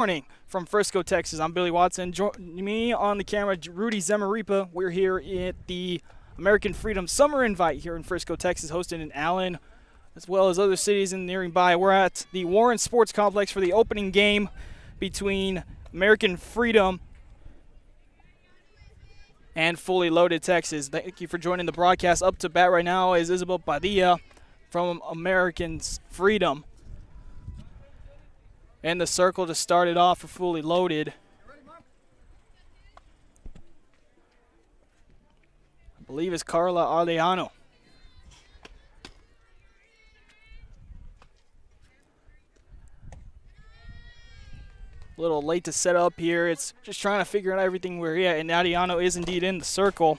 Morning from Frisco, Texas. I'm Billy Watson. Join me on the camera, Rudy Zemaripa. We're here at the American Freedom Summer Invite here in Frisco, Texas, hosted in Allen, as well as other cities in nearby. We're at the Warren Sports Complex for the opening game between American Freedom and Fully Loaded Texas. Thank you for joining the broadcast. Up to bat right now is Isabel Padilla from American Freedom. And the circle to start it off for Fully Loaded. I believe it's Carla Arellano. A little late to set up here. It's just trying to figure out everything we're at, and Arellano is indeed in the circle.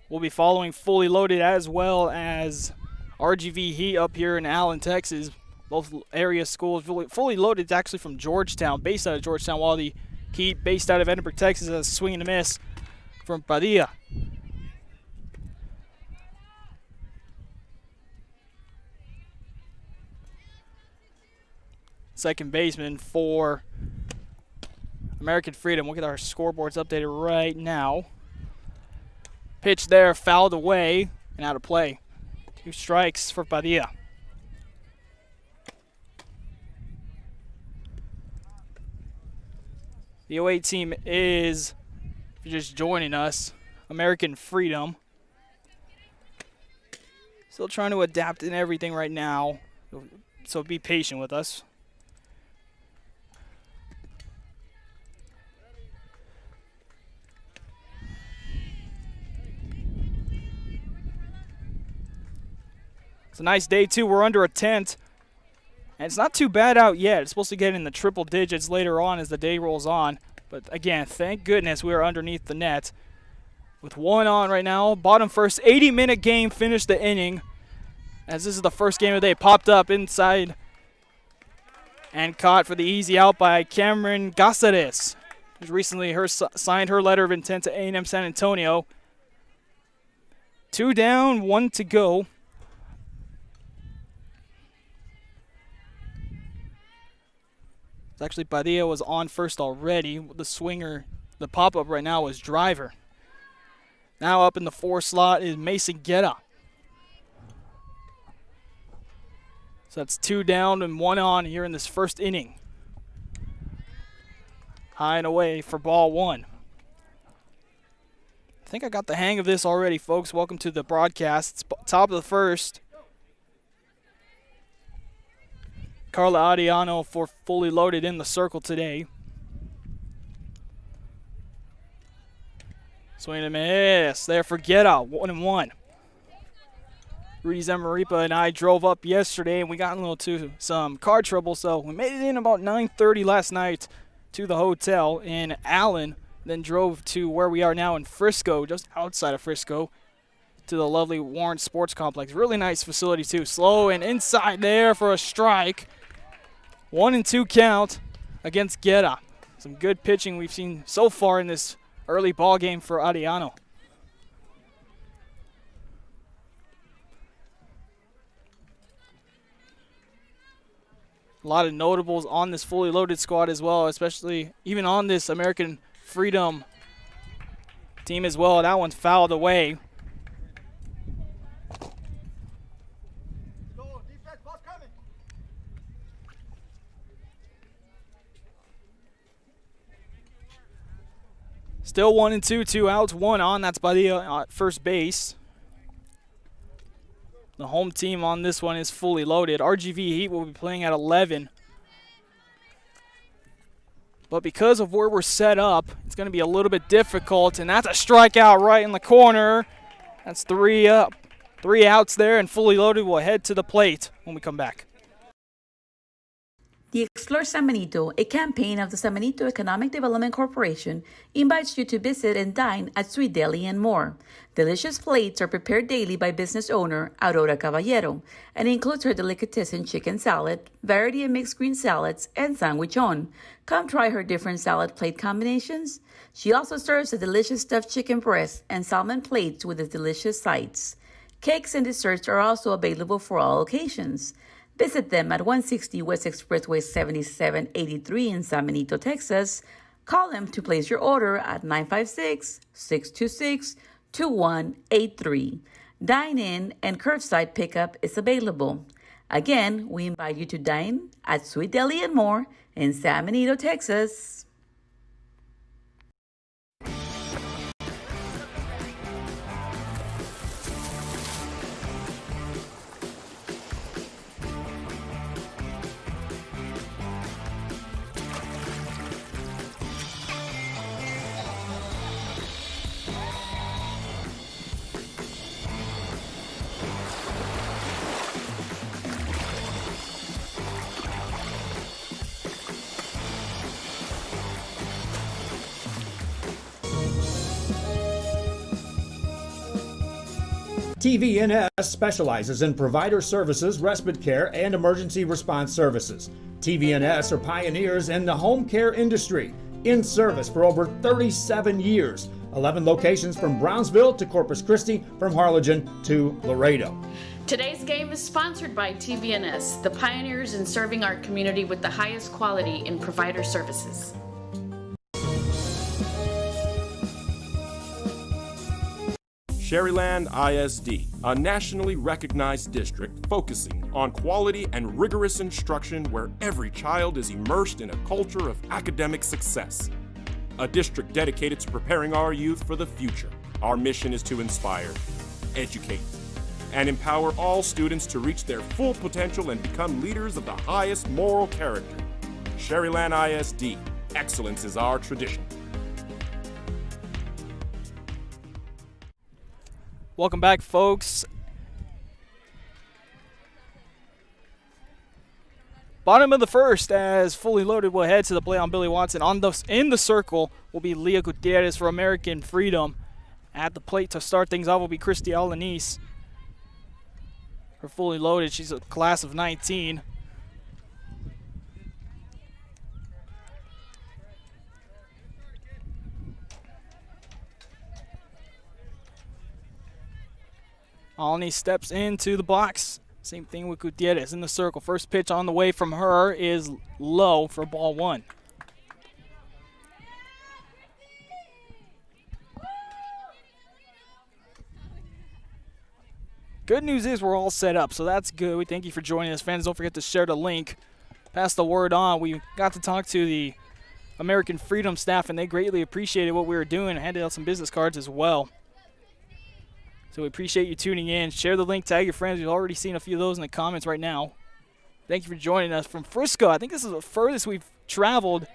We'll be following Fully Loaded as well as RGV Heat up here in Allen, Texas. Both area schools. Fully Loaded is actually from Georgetown, based out of Georgetown, while the Heat, based out of Edinburgh, Texas, has a swing and a miss from Padilla. Second baseman for American Freedom. We'll get our scoreboards updated right now. Pitch there, fouled away and out of play. 2 strikes for Padilla. The 08 team is, if you're just joining us, American Freedom. Still trying to adapt in everything right now, so be patient with us. It's a nice day, too. We're under a tent, and it's not too bad out yet. It's supposed to get in the triple digits later on as the day rolls on. But, again, thank goodness we are underneath the net. With 1 on right now, bottom first, 80-minute game, finished the inning. As this is the first game of the day, popped up inside and caught for the easy out by Cameron Gasares, who's recently signed her letter of intent to A&M San Antonio. 2 down, 1 to go. Actually, Padilla was on first already. The swinger, the pop-up right now was Driver. Now up in the 4 slot is Mason Guerra. So that's 2 down and 1 on here in this first inning. High and away for ball 1. I think I got the hang of this already, folks. Welcome to the broadcast. It's top of the first. Carla Arellano for Fully Loaded in the circle today. Swing and a miss there for Guerra, 1-1. Rudy Zemaripa and I drove up yesterday, and we got into some car trouble, so we made it in about 9:30 last night to the hotel in Allen, then drove to where we are now in Frisco, just outside of Frisco, to the lovely Warren Sports Complex. Really nice facility, too. Slow and inside there for a strike. 1-2 count against Guerra. Some good pitching we've seen so far in this early ball game for Arellano. A lot of notables on this Fully Loaded squad as well, especially even on this American Freedom team as well. That one's fouled away. Still 1-2, 2 outs, 1 on. That's Padilla at first base. The home team on this one is Fully Loaded. RGV Heat will be playing at 11. But because of where we're set up, it's going to be a little bit difficult. And that's a strikeout right in the corner. That's 3 up. 3 outs there, and Fully Loaded will head to the plate when we come back. The Explore San Benito, a campaign of the San Benito Economic Development Corporation, invites you to visit and dine at Sweet Deli and more. Delicious plates are prepared daily by business owner Aurora Caballero and includes her delicatessen chicken salad, variety of mixed green salads, and sandwichon. Come try her different salad plate combinations. She also serves a delicious stuffed chicken breast and salmon plates with the delicious sides. Cakes and desserts are also available for all occasions. Visit them at 160 West Expressway 7783 in San Benito, Texas. Call them to place your order at 956-626-2183. Dine-in and curbside pickup is available. Again, we invite you to dine at Sweet Deli and More in San Benito, Texas. TVNS specializes in provider services, respite care, and emergency response services. TVNS are pioneers in the home care industry, in service for over 37 years. 11 locations from Brownsville to Corpus Christi, from Harlingen to Laredo. Today's game is sponsored by TVNS, the pioneers in serving our community with the highest quality in provider services. Sherryland ISD, a nationally recognized district focusing on quality and rigorous instruction where every child is immersed in a culture of academic success. A district dedicated to preparing our youth for the future. Our mission is to inspire, educate, and empower all students to reach their full potential and become leaders of the highest moral character. Sherryland ISD, excellence is our tradition. Welcome back, folks. Bottom of the first, as Fully Loaded will head to the play on Billy Watson. In the circle will be Leah Gutierrez for American Freedom. At the plate to start things off will be Christy Alanis. For Fully Loaded, she's a class of 19. Alani steps into the box. Same thing with Gutierrez in the circle. First pitch on the way from her is low for ball one. Good news is we're all set up, so that's good. We thank you for joining us. Fans, don't forget to share the link. Pass the word on. We got to talk to the American Freedom staff, and they greatly appreciated what we were doing and handed out some business cards as well. So we appreciate you tuning in. Share the link, tag your friends. We've already seen a few of those in the comments right now. Thank you for joining us from Frisco. I think this is the furthest we've traveled.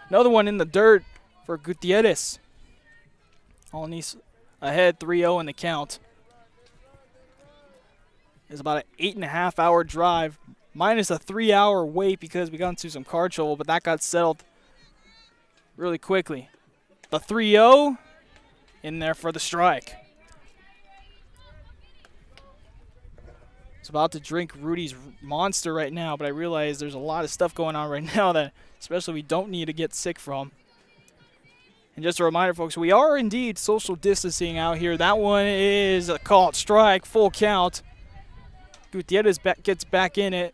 Another one in the dirt for Gutierrez. Alanis ahead 3-0 in the count. It's about an 8.5-hour drive, minus a 3-hour wait because we got into some car trouble, but that got settled really quickly. The 3-0 in there for the strike. It's about to drink Rudy's Monster right now, but I realize there's a lot of stuff going on right now that especially we don't need to get sick from. And just a reminder, folks, we are indeed social distancing out here. That one is a called strike, full count. Gutierrez gets back in it.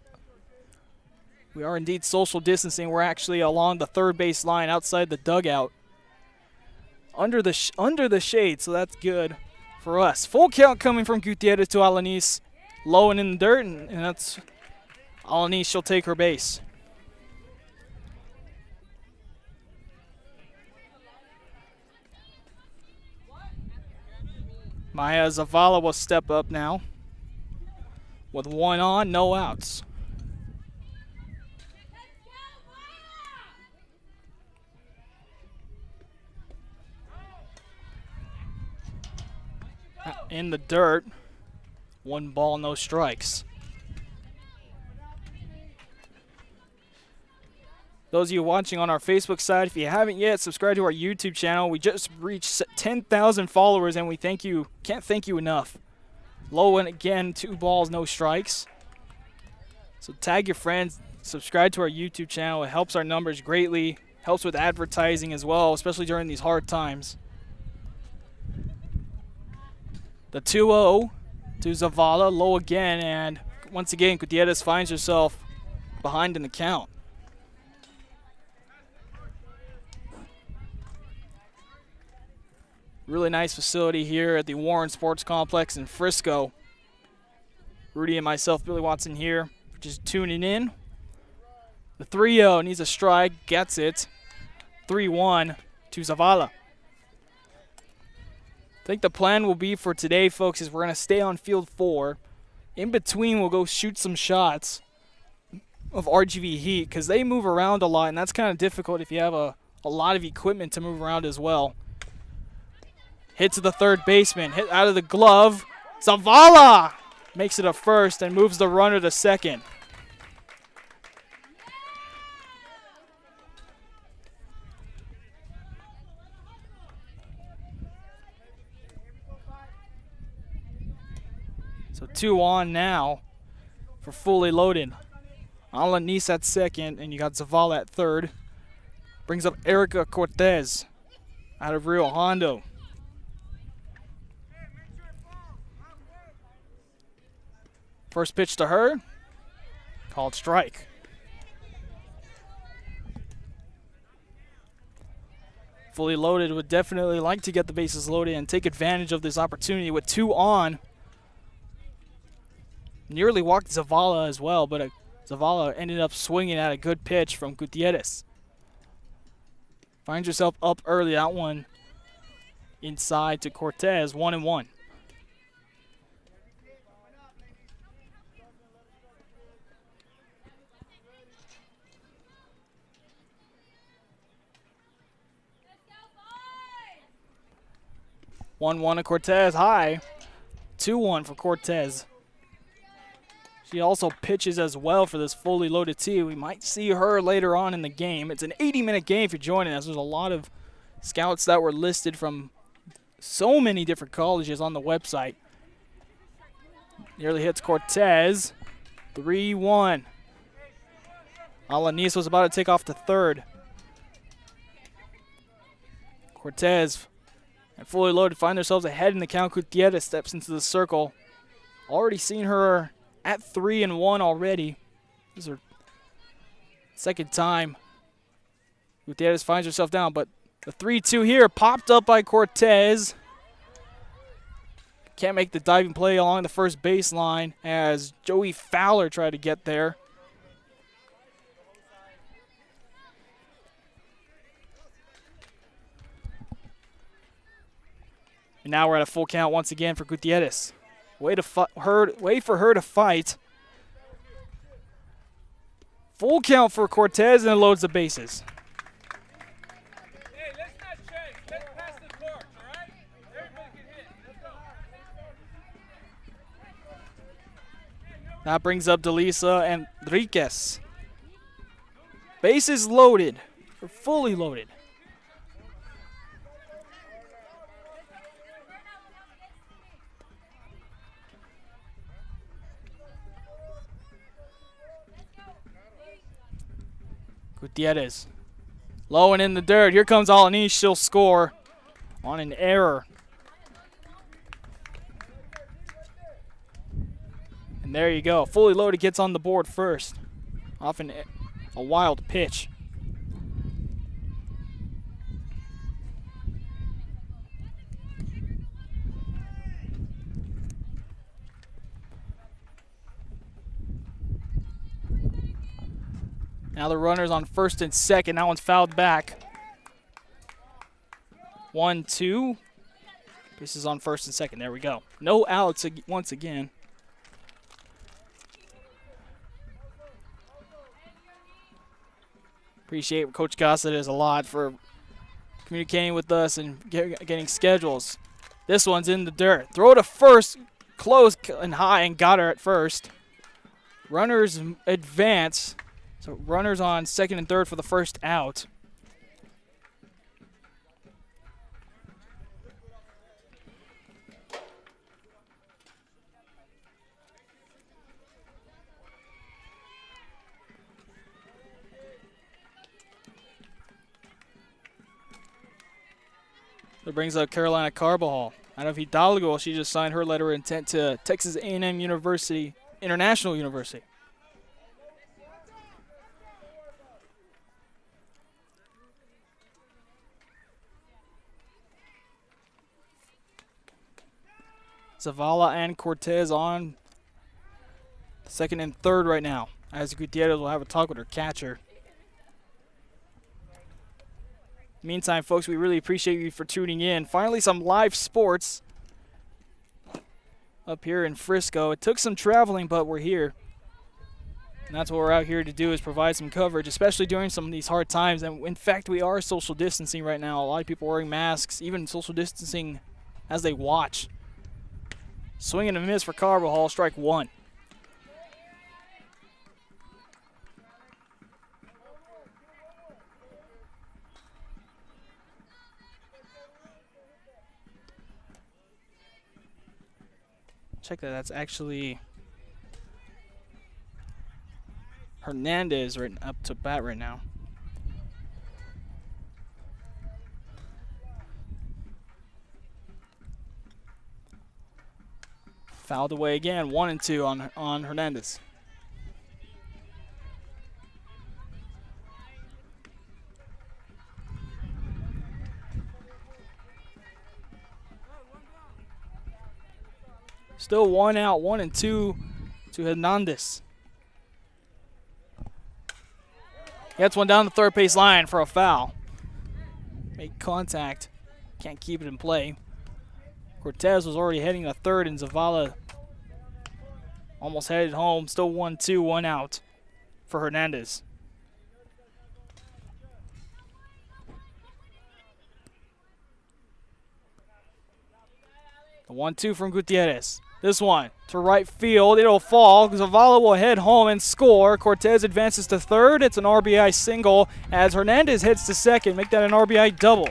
We are indeed social distancing. We're actually along the third base line outside the dugout. Under the shade, so that's good for us. Full count coming from Gutierrez to Alanis. Low and in the dirt, and that's Alanis. She'll take her base. Maya Zavala will step up now with one on, no outs. In the dirt. 1 ball, no strikes. Those of you watching on our Facebook side, if you haven't yet, subscribe to our YouTube channel. We just reached 10,000 followers, and we thank you. Can't thank you enough. Low and again, 2 balls, no strikes. So tag your friends, subscribe to our YouTube channel. It helps our numbers greatly, helps with advertising as well, especially during these hard times. The 2-0 to Zavala, low again, and once again, Gutierrez finds herself behind in the count. Really nice facility here at the Warren Sports Complex in Frisco. Rudy and myself, Billy Watson here, just tuning in. The 3-0 needs a strike, gets it. 3-1 to Zavala. I think the plan will be for today, folks, is we're going to stay on field 4. In between, we'll go shoot some shots of RGV Heat because they move around a lot, and that's kind of difficult if you have a lot of equipment to move around as well. Hit to the third baseman, hit out of the glove. Zavala makes it a first and moves the runner to second. So 2 on now for fully loaded. Alanis at second, and you got Zavala at third. Brings up Erica Cortez out of Rio Hondo. First pitch to her, called strike. Fully loaded would definitely like to get the bases loaded and take advantage of this opportunity with 2 on. Nearly walked Zavala as well, but Zavala ended up swinging at a good pitch from Gutierrez. Finds yourself up early. That one inside to Cortez, 1-1. One to Cortez, high. 2-1 for Cortez. She also pitches as well for this fully loaded team. We might see her later on in the game. It's an 80-minute game if you're joining us. There's a lot of scouts that were listed from so many different colleges on the website. Nearly hits Cortez. 3-1. Alanis was about to take off to third. Cortez and fully loaded find themselves ahead in the count. Gutierrez steps into the circle. Already seen her at 3-1 already. This is her second time. Gutierrez finds herself down, but the 3-2 here popped up by Cortez. Can't make the diving play along the first baseline as Joey Fowler tried to get there. And now we're at a full count once again for Gutierrez. Wait for her to fight. Full count for Cortez, and it loads the bases. Hey, let's not chase. Let's pass the torch, all right? Everybody can hit. Let's go. That brings up Delisa and Enriquez. Bases loaded, or fully loaded. Gutierrez. Low and in the dirt. Here comes Alanis. She'll score on an error. And there you go. Fully loaded gets on the board first. Off a wild pitch. Now the runner's on first and second. That one's fouled back. 1-2. This is on first and second. There we go. No outs once again. Appreciate Coach Gossett a lot for communicating with us and getting schedules. This one's in the dirt. Throw to first, close and high, and got her at first. Runners advance. So runners on second and third for the first out. That brings up Carolina Carbajal. Out of Hidalgo, she just signed her letter of intent to Texas A&M University International University. Zavala and Cortez on second and third right now, as Gutierrez will have a talk with her catcher. Meantime, folks, we really appreciate you for tuning in. Finally, some live sports up here in Frisco. It took some traveling, but we're here. And that's what we're out here to do, is provide some coverage, especially during some of these hard times. And in fact, we are social distancing right now. A lot of people wearing masks, even social distancing as they watch. Swing and a miss for Carbajal, strike one. Check that, that's actually Hernandez right up to bat right now. Fouled away again, 1-2 on Hernandez. Still 1 out, 1-2 to Hernandez. Gets one down the third base line for a foul. Make contact, can't keep it in play. Cortez was already heading to third, and Zavala almost headed home. Still 1-2, 1 out for Hernandez. The 1-2 from Gutierrez. This one to right field. It'll fall. Zavala will head home and score. Cortez advances to third. It's an RBI single as Hernandez hits to second. Make that an RBI double.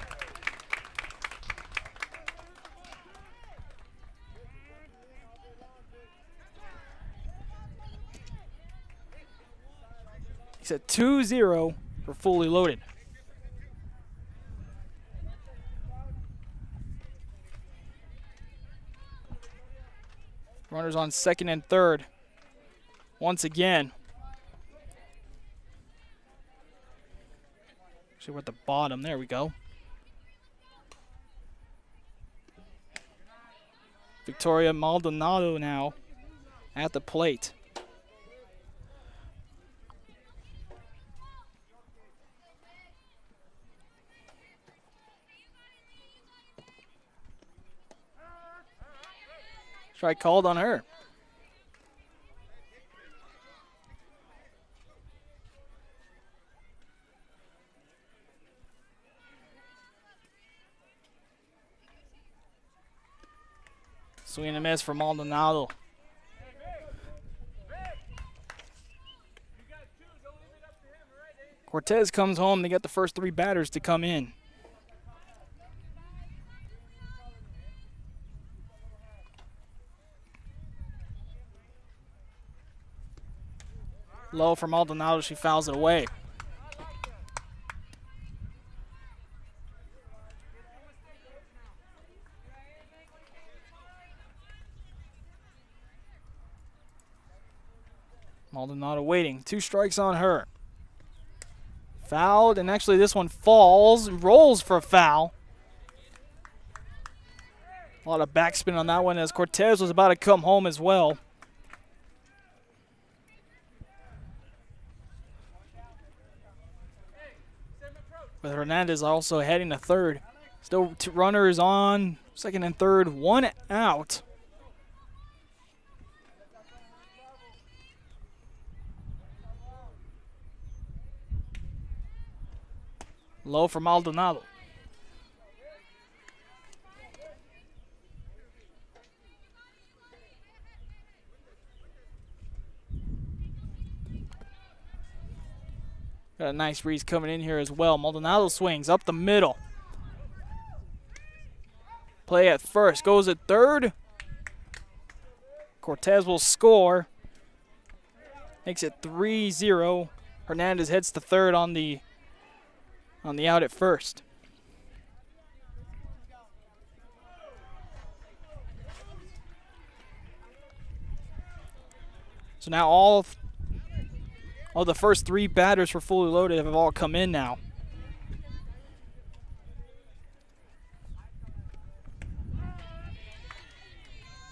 He's at 2-0 for fully loaded. Runners on second and third. Once again. Actually, we're at the bottom. There we go. Victoria Maldonado now at the plate. Strike called on her. Swing and a miss for Maldonado. Cortez comes home to get the first three batters to come in. Low for Maldonado, she fouls it away. Maldonado waiting, 2 strikes on her. Fouled, and actually this one falls, rolls for a foul. A lot of backspin on that one as Cortez was about to come home as well. With Hernandez also heading to third. Still 2 runners on second and third, 1 out. Low for Maldonado. Got a nice breeze coming in here as well. Maldonado swings up the middle. Play at first, goes at third. Cortez will score. Makes it 3-0. Hernandez heads to third on the out at first. So now all the first 3 batters for Fully Loaded have all come in now.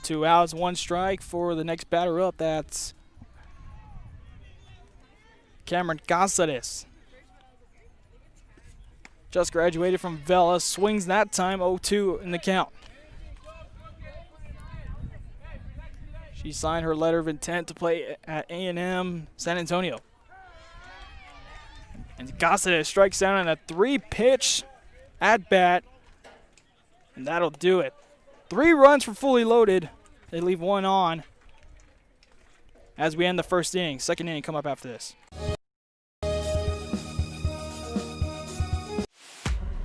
Two outs, 1 strike for the next batter up. That's Cameron Casares. Just graduated from Vela. Swings that time, 0-2 in the count. She signed her letter of intent to play at A&M San Antonio. And Casares strikes out on a 3-pitch at bat. And that'll do it. 3 runs for Fully Loaded. They leave 1 on as we end the first inning. Second inning come up after this.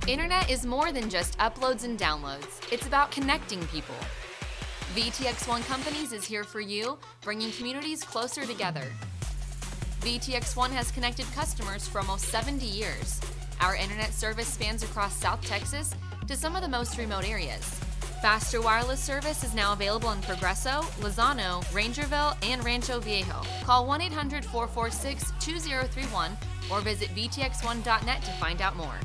Internet is more than just uploads and downloads. It's about connecting people. VTX One Companies is here for you, bringing communities closer together. VTX One has connected customers for almost 70 years. Our internet service spans across South Texas to some of the most remote areas. Faster wireless service is now available in Progreso, Lozano, Rangerville, and Rancho Viejo. Call 1-800-446-2031 or visit vtx1.net to find out more.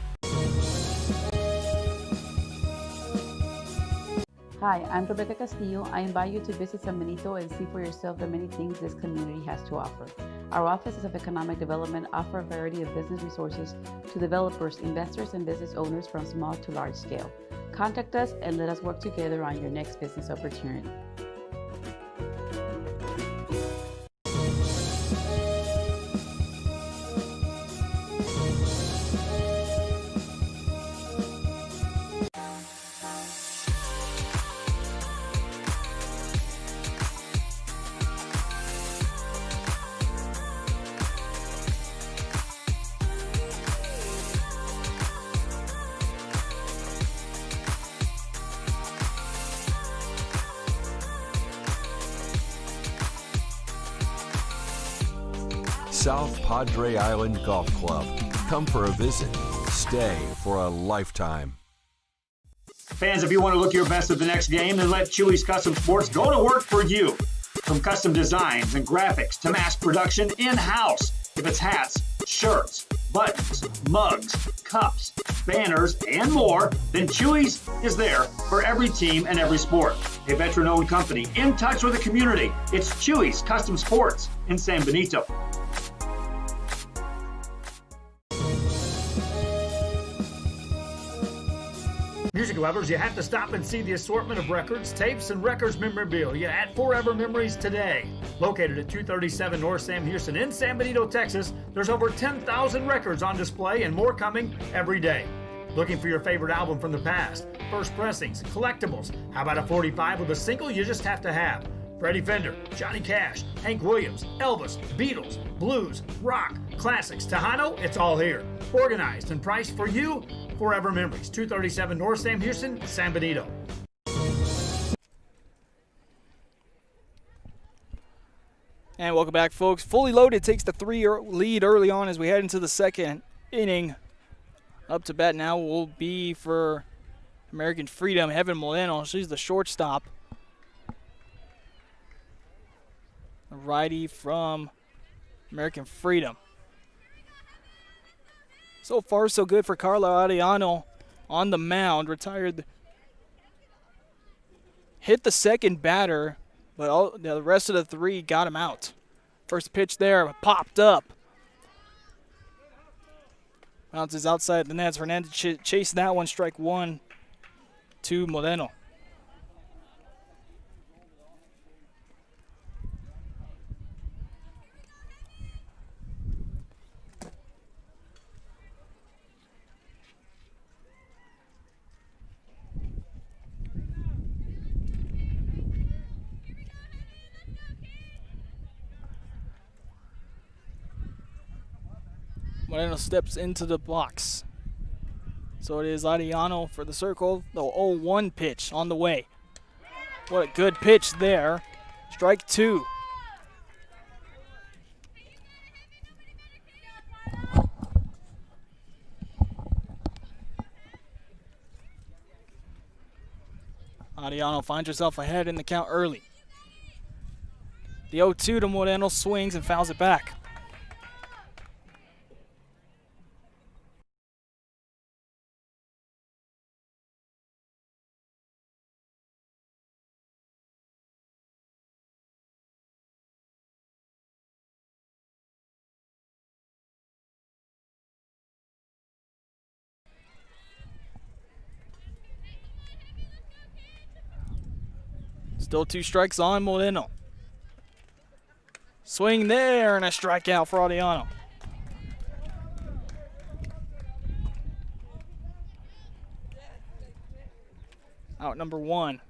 Hi, I'm Rebecca Castillo. I invite you to visit San Benito and see for yourself the many things this community has to offer. Our offices of economic development offer a variety of business resources to developers, investors, and business owners from small to large scale. Contact us and let us work together on your next business opportunity. South Padre Island Golf Club. Come for a visit. Stay for a lifetime. Fans, if you want to look your best at the next game, then let Chewy's Custom Sports go to work for you. From custom designs and graphics to mass production in-house. If it's hats, shirts, buttons, mugs, cups, banners, and more, then Chewy's is there for every team and every sport. A veteran-owned company in touch with the community. It's Chewy's Custom Sports in San Benito. Music lovers, you have to stop and see the assortment of records, tapes, and records memorabilia at Forever Memories today. Located at 237 North Sam Houston in San Benito, Texas, there's over 10,000 records on display and more coming every day. Looking for your favorite album from the past, first pressings, collectibles. How about a 45 with a single you just have to have? Freddie Fender, Johnny Cash, Hank Williams, Elvis, Beatles, blues, rock, classics, Tejano, it's all here. Organized and priced for you. Forever Memories, 237 North Sam Houston, San Benito. And welcome back, folks. Fully Loaded takes the 3 lead early on as we head into the second inning. Up to bat now will be for American Freedom, Heaven Moreno. She's the shortstop. A righty from American Freedom. So far, so good for Carla Arellano on the mound. Retired. Hit the second batter, but the rest of the 3 got him out. First pitch there, popped up. Bounces outside the nets. Hernandez chased that one, strike 1 to Moreno. Moreno steps into the box. So it is Arellano for the circle. The 0-1 pitch on the way. What a good pitch there. Strike 2. Arellano finds herself ahead in the count early. The 0-2 to Moreno, swings and fouls it back. Still 2 strikes on Moreno. Swing there and a strikeout for Ariano. Out number 1.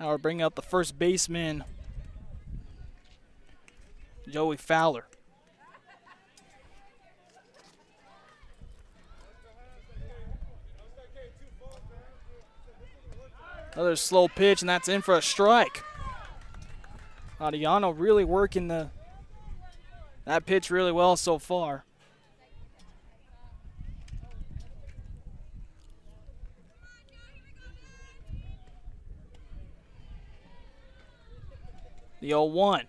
Now we're bringing out the first baseman, Joey Fowler. Another slow pitch, and that's in for a strike. Ariano really working that pitch really well so far. The 0-1.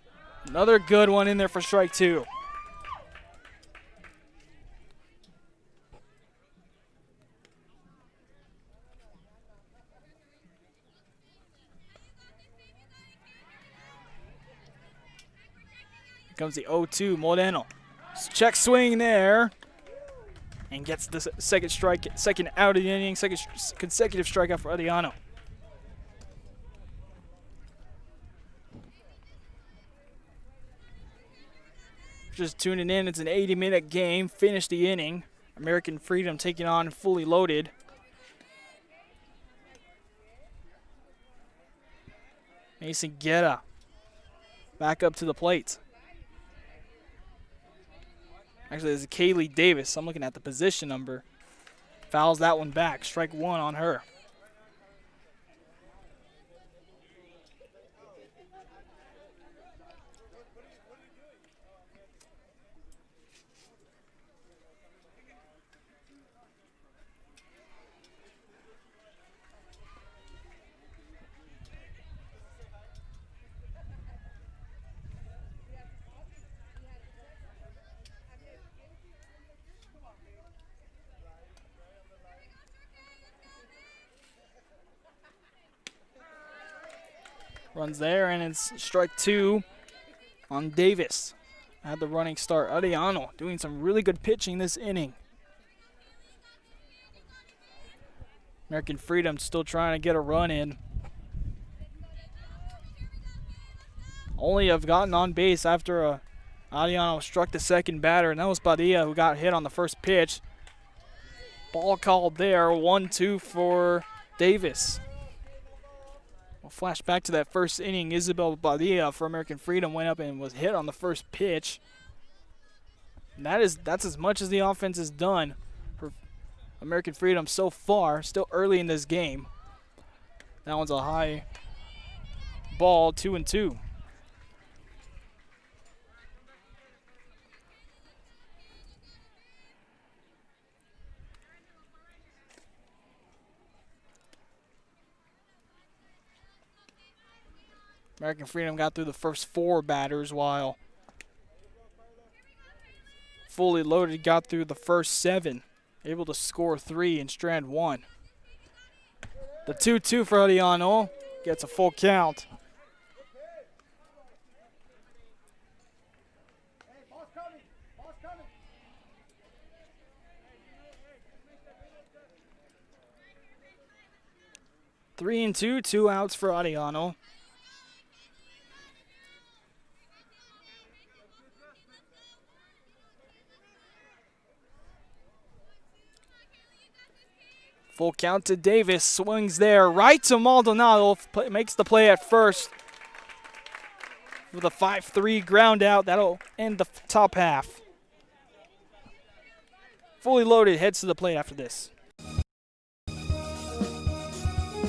Another good one in there for strike 2. Comes the 0-2, Moreno. Check swing there. And gets the second out of the inning, second consecutive strikeout for Ariano. Just tuning in, it's an 80-minute game. Finished the inning. American Freedom taking on Fully Loaded. Mason Guerra back up to the plate. Actually, this is Kaylee Davis. I'm looking at the position number. Fouls that one back. Strike 1 on her. Runs there, and it's strike 2 on Davis. Had the running start. Ariano doing some really good pitching this inning. American Freedom still trying to get a run in. Only have gotten on base after Ariano struck the second batter, and that was Padilla who got hit on the first pitch. Ball called there, 1-2 for Davis. We'll flash back to that first inning. Isabel Padilla for American Freedom went up and was hit on the first pitch. And that's as much as the offense has done for American Freedom so far. Still early in this game. That one's a high ball, 2-2. American Freedom got through the first 4 batters, while Fully Loaded got through the first 7, able to score 3 and strand 1. The 2-2 for Ariano gets a full count. Three and 2, 2 outs for Ariano. Full count to Davis, swings there, right to Maldonado, makes the play at first with a 5-3 ground out. That'll end the top half. Fully Loaded heads to the plate after this.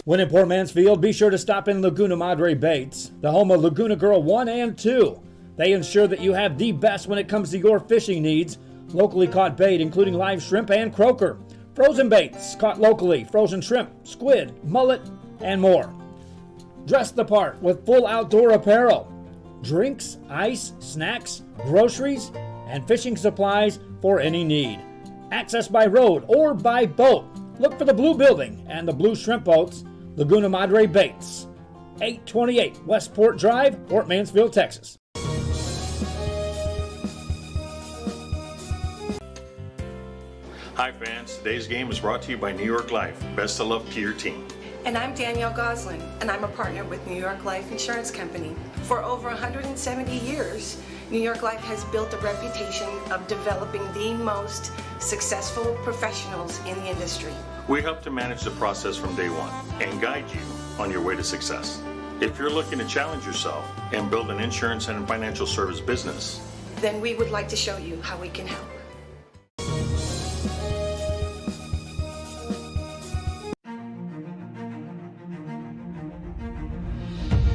When in Poor Mansfield, be sure to stop in Laguna Madre Baits, the home of Laguna Girl 1 and 2. They ensure that you have the best when it comes to your fishing needs. Locally caught bait, including live shrimp and croaker. Frozen baits caught locally, frozen shrimp, squid, mullet, and more. Dress the part with full outdoor apparel. Drinks, ice, snacks, groceries, and fishing supplies for any need. Access by road or by boat. Look for the blue building and the blue shrimp boats, Laguna Madre Baits. 828 Westport Drive, Fort Mansfield, Texas. Hi fans, today's game is brought to you by New York Life. Best of luck to your team. And I'm Danielle Goslin, and I'm a partner with New York Life Insurance Company. For over 170 years, New York Life has built a reputation of developing the most successful professionals in the industry. We help to manage the process from day one and guide you on your way to success. If you're looking to challenge yourself and build an insurance and financial service business, then we would like to show you how we can help.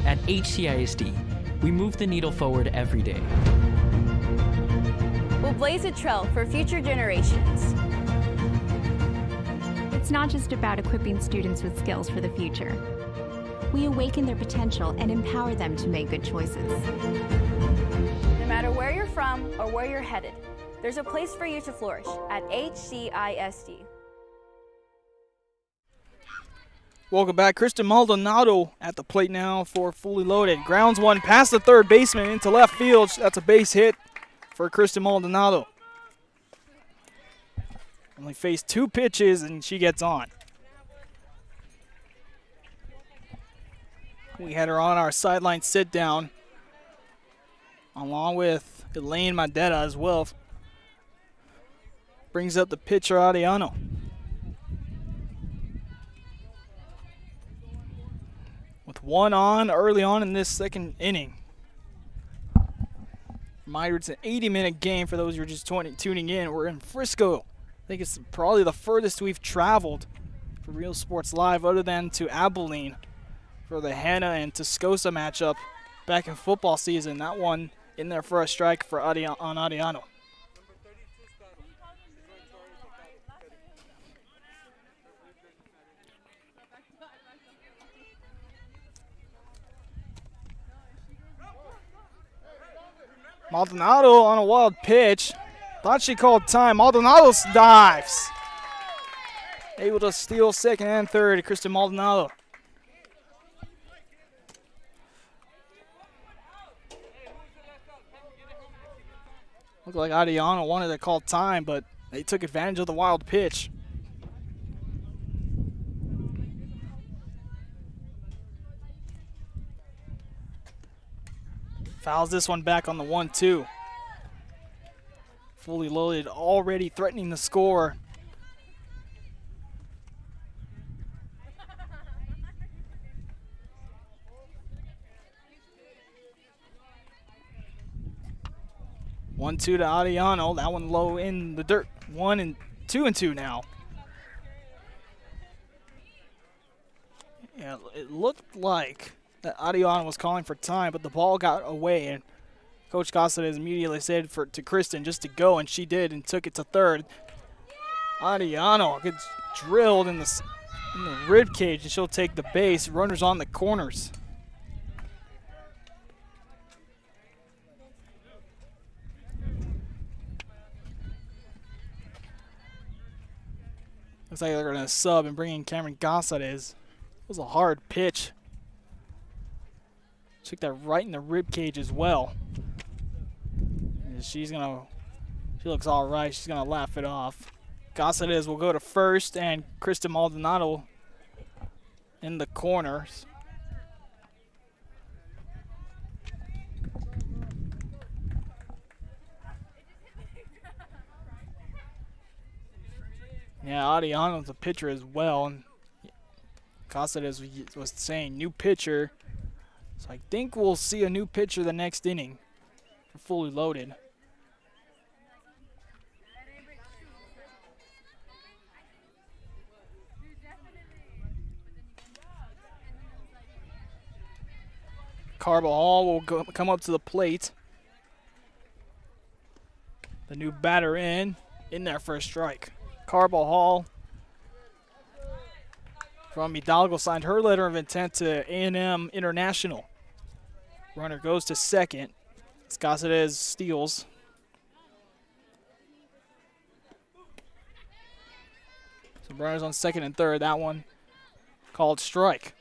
At HCISD, we move the needle forward every day. We'll blaze a trail for future generations. It's not just about equipping students with skills for the future. We awaken their potential and empower them to make good choices. No matter where you're from or where you're headed, there's a place for you to flourish at HCISD. Welcome back. Kristen Maldonado at the plate now for Fully Loaded. Grounds one past the third baseman into left field. That's a base hit for Kristen Maldonado. Only faced 2 pitches and she gets on. We had her on our sideline sit down along with Elaine Madera as well. Brings up the pitcher Ariano. With 1 on early on in this second inning. Reminder, it's an 80-minute game for those who are just tuning in. We're in Frisco. I think it's probably the furthest we've traveled for Real Sports Live other than to Abilene for the Hanna and Tascosa matchup back in football season. That one in there for a strike for Ariano. Maldonado on a wild pitch. Thought she called time. Maldonado dives. Able to steal second and third. Kristen Maldonado. Looked like Ariano wanted to call time, but they took advantage of the wild pitch. Fouls this one back on the 1-2. Fully Loaded already threatening the score. One two to Ariano. That one low in the dirt. 2-2 now. Yeah, it looked like that Ariano was calling for time, but the ball got away, and Coach Caceres immediately said to Kristen just to go, and she did and took it to third. Ariano gets drilled in the rib cage, and she'll take the base. Runners on the corners. Looks like they're going to sub and bring in Cameron Caceres. It was a hard pitch. Took that right in the rib cage as well. And she looks all right. She's gonna laugh it off. Caceres will go to first, and Kristen Maldonado in the corners. Yeah, Ariano's a pitcher as well, and Caceres was saying new pitcher. So I think we'll see a new pitcher the next inning for Fully Loaded. Carbajal will come up to the plate. The new batter in there for a strike. Carbajal from Hidalgo signed her letter of intent to A&M International. Runner goes to second. Cáceres steals. So runners on second and third. That one called strike.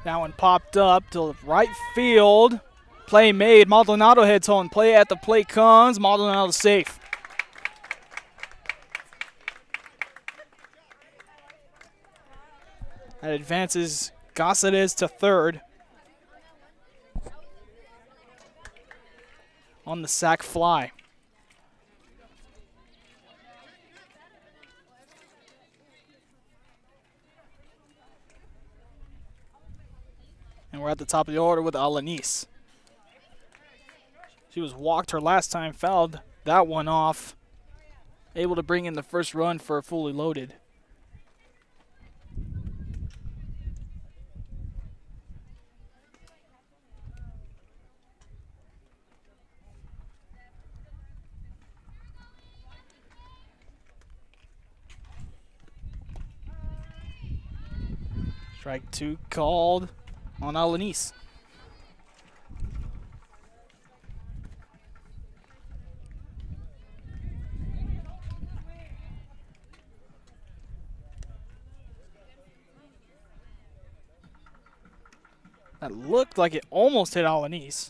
That one popped up to right field. Play made. Maldonado heads home. Play at the plate comes. Maldonado safe. That advances Cáceres to third. On the sac fly. And we're at the top of the order with Alanis. She was walked her last time, fouled that one off. Able to bring in the first run for a fully loaded. Strike two called on Alanis. That looked like it almost hit Alanis.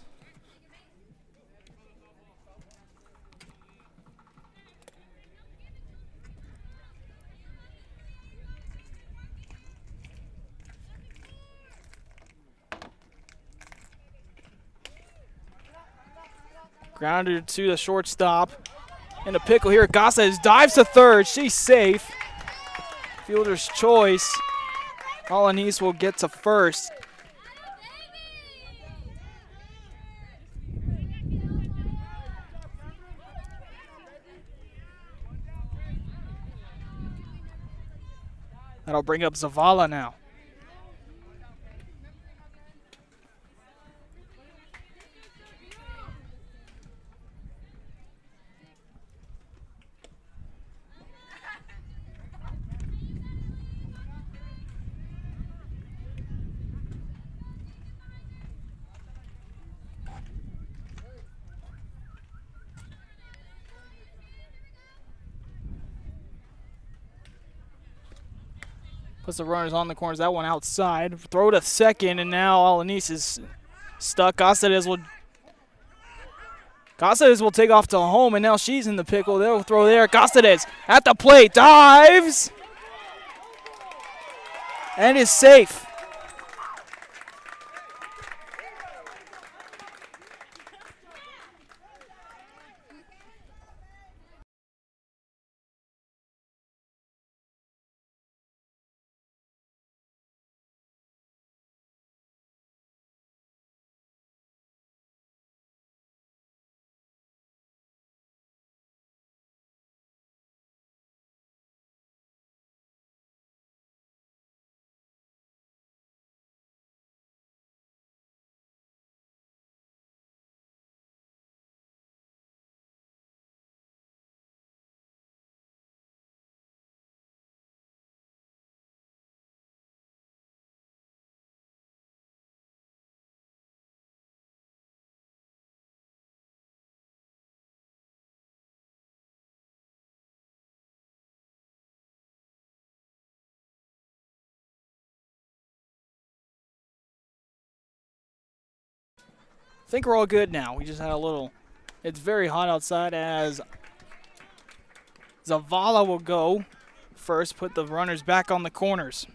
Grounded to the shortstop. In a pickle here. Cáceres dives to third. She's safe. Fielder's choice. Alanis will get to first. That'll bring up Zavala now. Puts the runners on the corners. That one outside. Throw to second, and now Alanis is stuck. Cáceres will take off to home, and now she's in the pickle. They'll throw there. Cáceres at the plate. Dives. And is safe. I think we're all good now. We just had a little, it's very hot outside as Zavala will go first, put the runners back on the corners.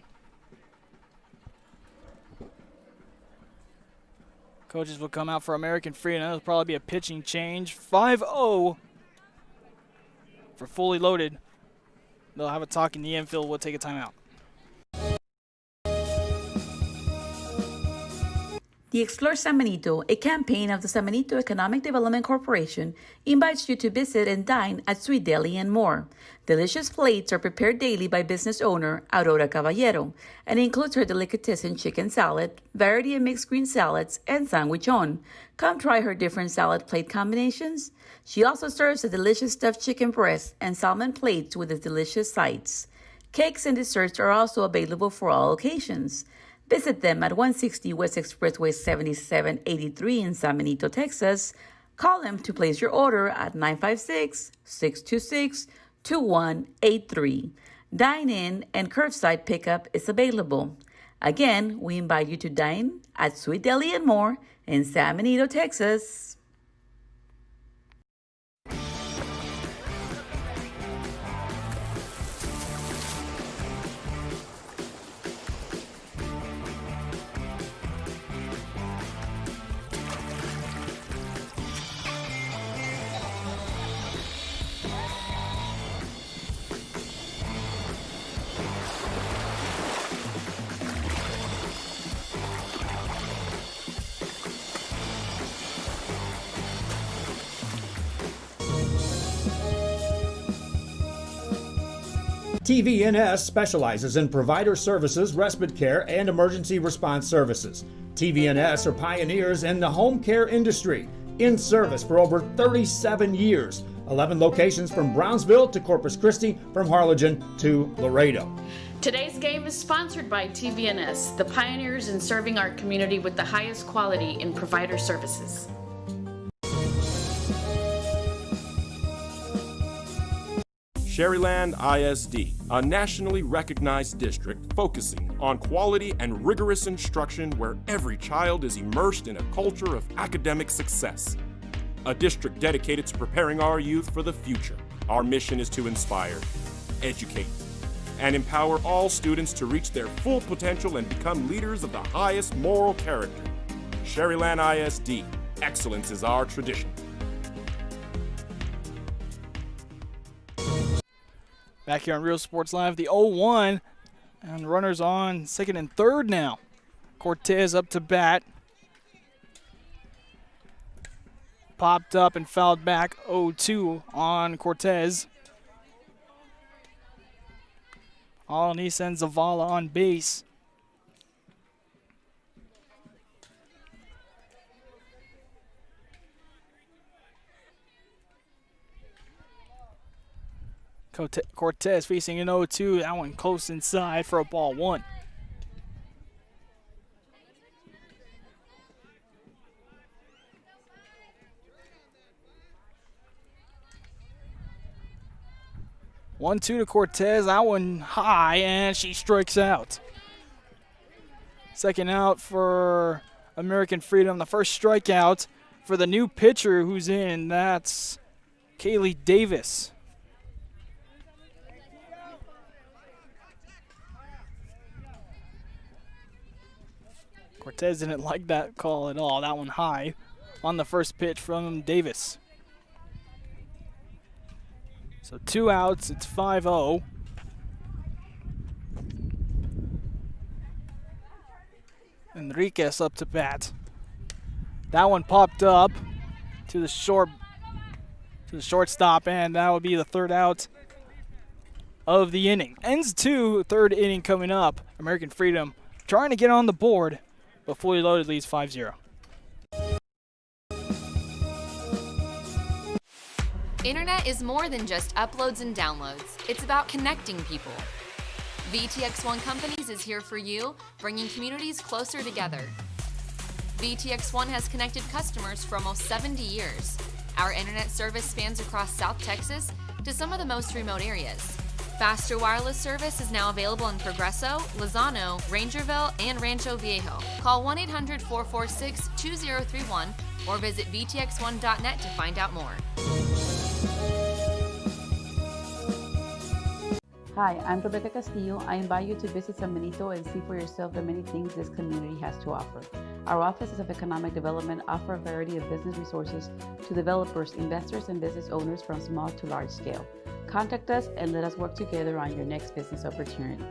Coaches will come out for American Free, and that'll probably be a pitching change. 5-0 for fully loaded. They'll have a talk in the infield. We'll take a timeout. The Explore San Benito, a campaign of the San Benito Economic Development Corporation, invites you to visit and dine at Sweet Deli and More. Delicious plates are prepared daily by business owner Aurora Caballero and includes her delicatessen chicken salad, variety of mixed green salads, and sandwichon. Come try her different salad plate combinations. She also serves a delicious stuffed chicken breast and salmon plates with its delicious sides. Cakes and desserts are also available for all occasions. Visit them at 160 West Expressway 7783 in San Benito, Texas. Call them to place your order at 956-626-2183. Dine-in and curbside pickup is available. Again, we invite you to dine at Sweet Deli and More in San Benito, Texas. TVNS specializes in provider services, respite care, and emergency response services. TVNS are pioneers in the home care industry, in service for over 37 years. 11 locations from Brownsville to Corpus Christi, from Harlingen to Laredo. Today's game is sponsored by TVNS, the pioneers in serving our community with the highest quality in provider services. Sherryland ISD, a nationally recognized district focusing on quality and rigorous instruction where every child is immersed in a culture of academic success. A district dedicated to preparing our youth for the future. Our mission is to inspire, educate, and empower all students to reach their full potential and become leaders of the highest moral character. Sherryland ISD, excellence is our tradition. Back here on Real Sports Live, the 0-1, and runners on second and third now. Cortez up to bat. Popped up and fouled back 0-2 on Cortez. Alani sends Zavala on base. Cortez facing an 0-2. That one close inside for a ball one. One-two to Cortez. That one high, and she strikes out. Second out for American Freedom. The first strikeout for the new pitcher who's in. That's Kaylee Davis. Cortez didn't like that call at all. That one high on the first pitch from Davis. So 2 outs, it's 5-0. Enriquez up to bat. That one popped up to the shortstop, and that would be the third out of the inning. Ends 2, third inning coming up. American Freedom trying to get on the board, but fully loaded leads 5-0. Internet is more than just uploads and downloads. It's about connecting people. WTX One Companies is here for you, bringing communities closer together. WTX One has connected customers for almost 70 years. Our internet service spans across South Texas to some of the most remote areas. Faster wireless service is now available in Progreso, Lozano, Rangerville, and Rancho Viejo. Call 1-800-446-2031 or visit vtx1.net to find out more. Hi, I'm Rebecca Castillo. I invite you to visit San Benito and see for yourself the many things this community has to offer. Our offices of economic development offer a variety of business resources to developers, investors, and business owners from small to large scale. Contact us and let us work together on your next business opportunity.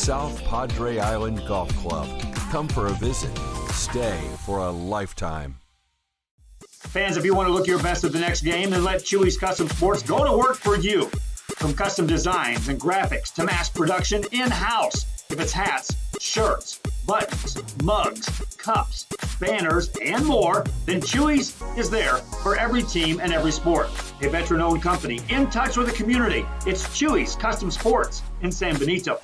South Padre Island Golf Club. Come for a visit. Stay for a lifetime. Fans, if you want to look your best at the next game, then let Chewy's Custom Sports go to work for you. From custom designs and graphics to mass production in-house. If it's hats, shirts, buttons, mugs, cups, banners, and more, then Chewy's is there for every team and every sport. A veteran-owned company in touch with the community. It's Chewy's Custom Sports in San Benito.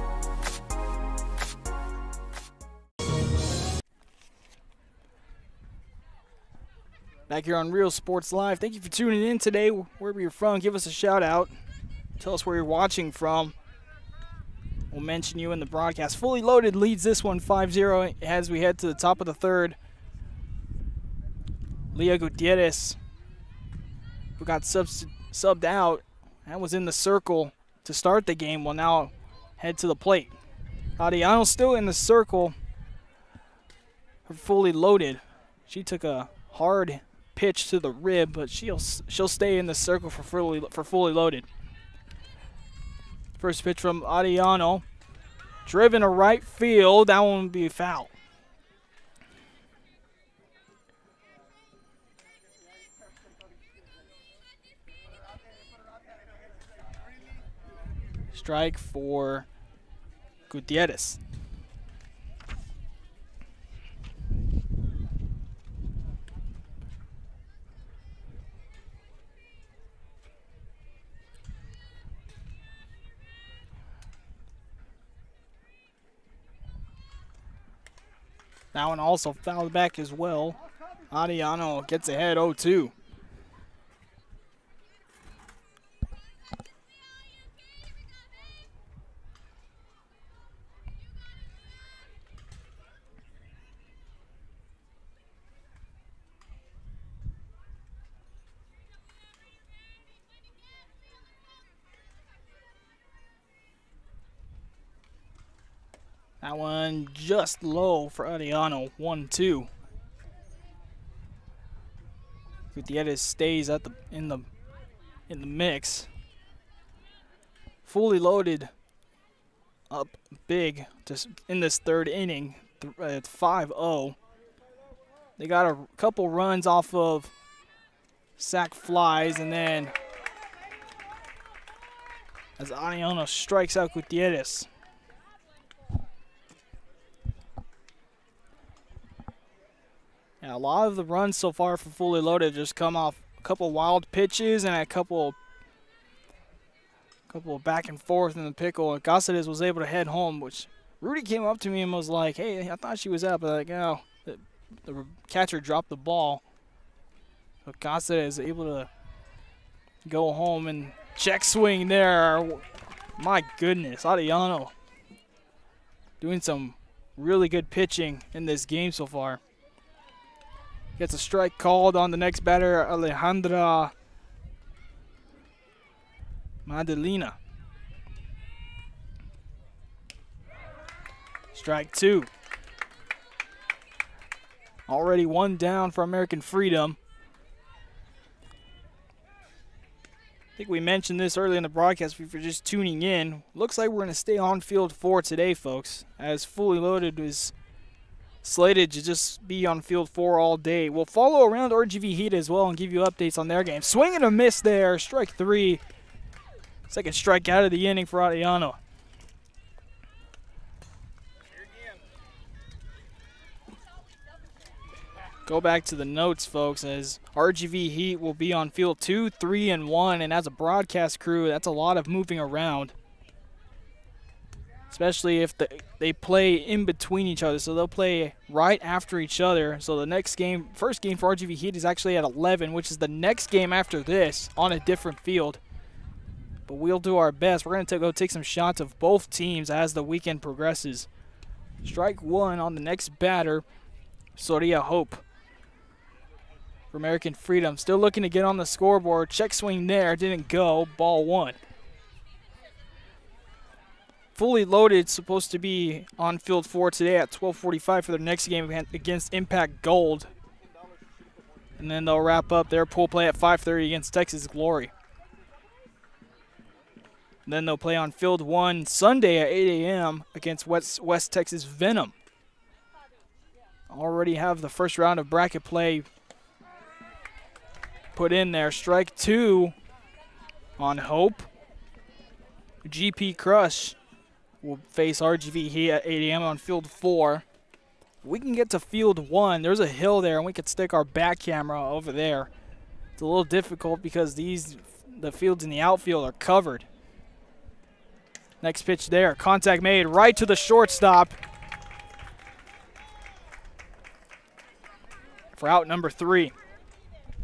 Back here on Real Sports Live. Thank you for tuning in today. Wherever you're from, give us a shout out. Tell us where you're watching from. We'll mention you in the broadcast. Fully Loaded leads this one 5-0 as we head to the top of the third. Leah Gutierrez, who got subbed out, and was in the circle to start the game, will now head to the plate. Adriano still in the circle for Fully Loaded. She took a hard pitch to the rib, but she'll stay in the circle for Fully Loaded. First pitch from Adriano, driven to right field. That one would be a foul. Strike for Gutierrez. That one also fouled back as well. Adriano gets ahead 0-2. That one just low for Adriano, 1-2. Gutierrez stays in the mix. Fully Loaded up big in this third inning at 5-0. They got a couple runs off of sac flies, and then as Adriano strikes out Gutierrez. Yeah, a lot of the runs so far for Fully Loaded just come off a couple wild pitches and a couple back and forth in the pickle. And Cáceres was able to head home, which Rudy came up to me and was like, "Hey, I thought she was out," but like, no, the catcher dropped the ball. So Cáceres is able to go home and check swing there. My goodness, Adriano doing some really good pitching in this game so far. Gets a strike called on the next batter, Alejandra Madelina. Strike two. Already one down for American Freedom. I think we mentioned this early in the broadcast if you're just tuning in. Looks like we're going to stay on field 4 today, folks, as Fully Loaded is slated to just be on field 4 all day. We'll follow around RGV Heat as well and give you updates on their game. Swing and a miss there. Strike 3. Second strike out of the inning for Adriano. Go back to the notes, folks, as RGV Heat will be on field 2, 3, and 1. And as a broadcast crew, that's a lot of moving around, especially if they play in between each other. So they'll play right after each other. So the next game, first game for RGV Heat is actually at 11, which is the next game after this on a different field. But we'll do our best. We're going to go take some shots of both teams as the weekend progresses. Strike 1 on the next batter, Soria Hope for American Freedom. Still looking to get on the scoreboard. Check swing there. Didn't go. Ball 1. Fully Loaded supposed to be on field 4 today at 12:45 for their next game against Impact Gold. And then they'll wrap up their pool play at 5:30 against Texas Glory. And then they'll play on Field 1 Sunday at 8 a.m. against West Texas Venom. Already have the first round of bracket play put in there. Strike 2 on Hope. GP Crush will face RGV here at 8 a.m. on Field 4. We can get to Field 1. There's a hill there, and we could stick our back camera over there. It's a little difficult because the fields in the outfield are covered. Next pitch there. Contact made right to the shortstop for out number 3.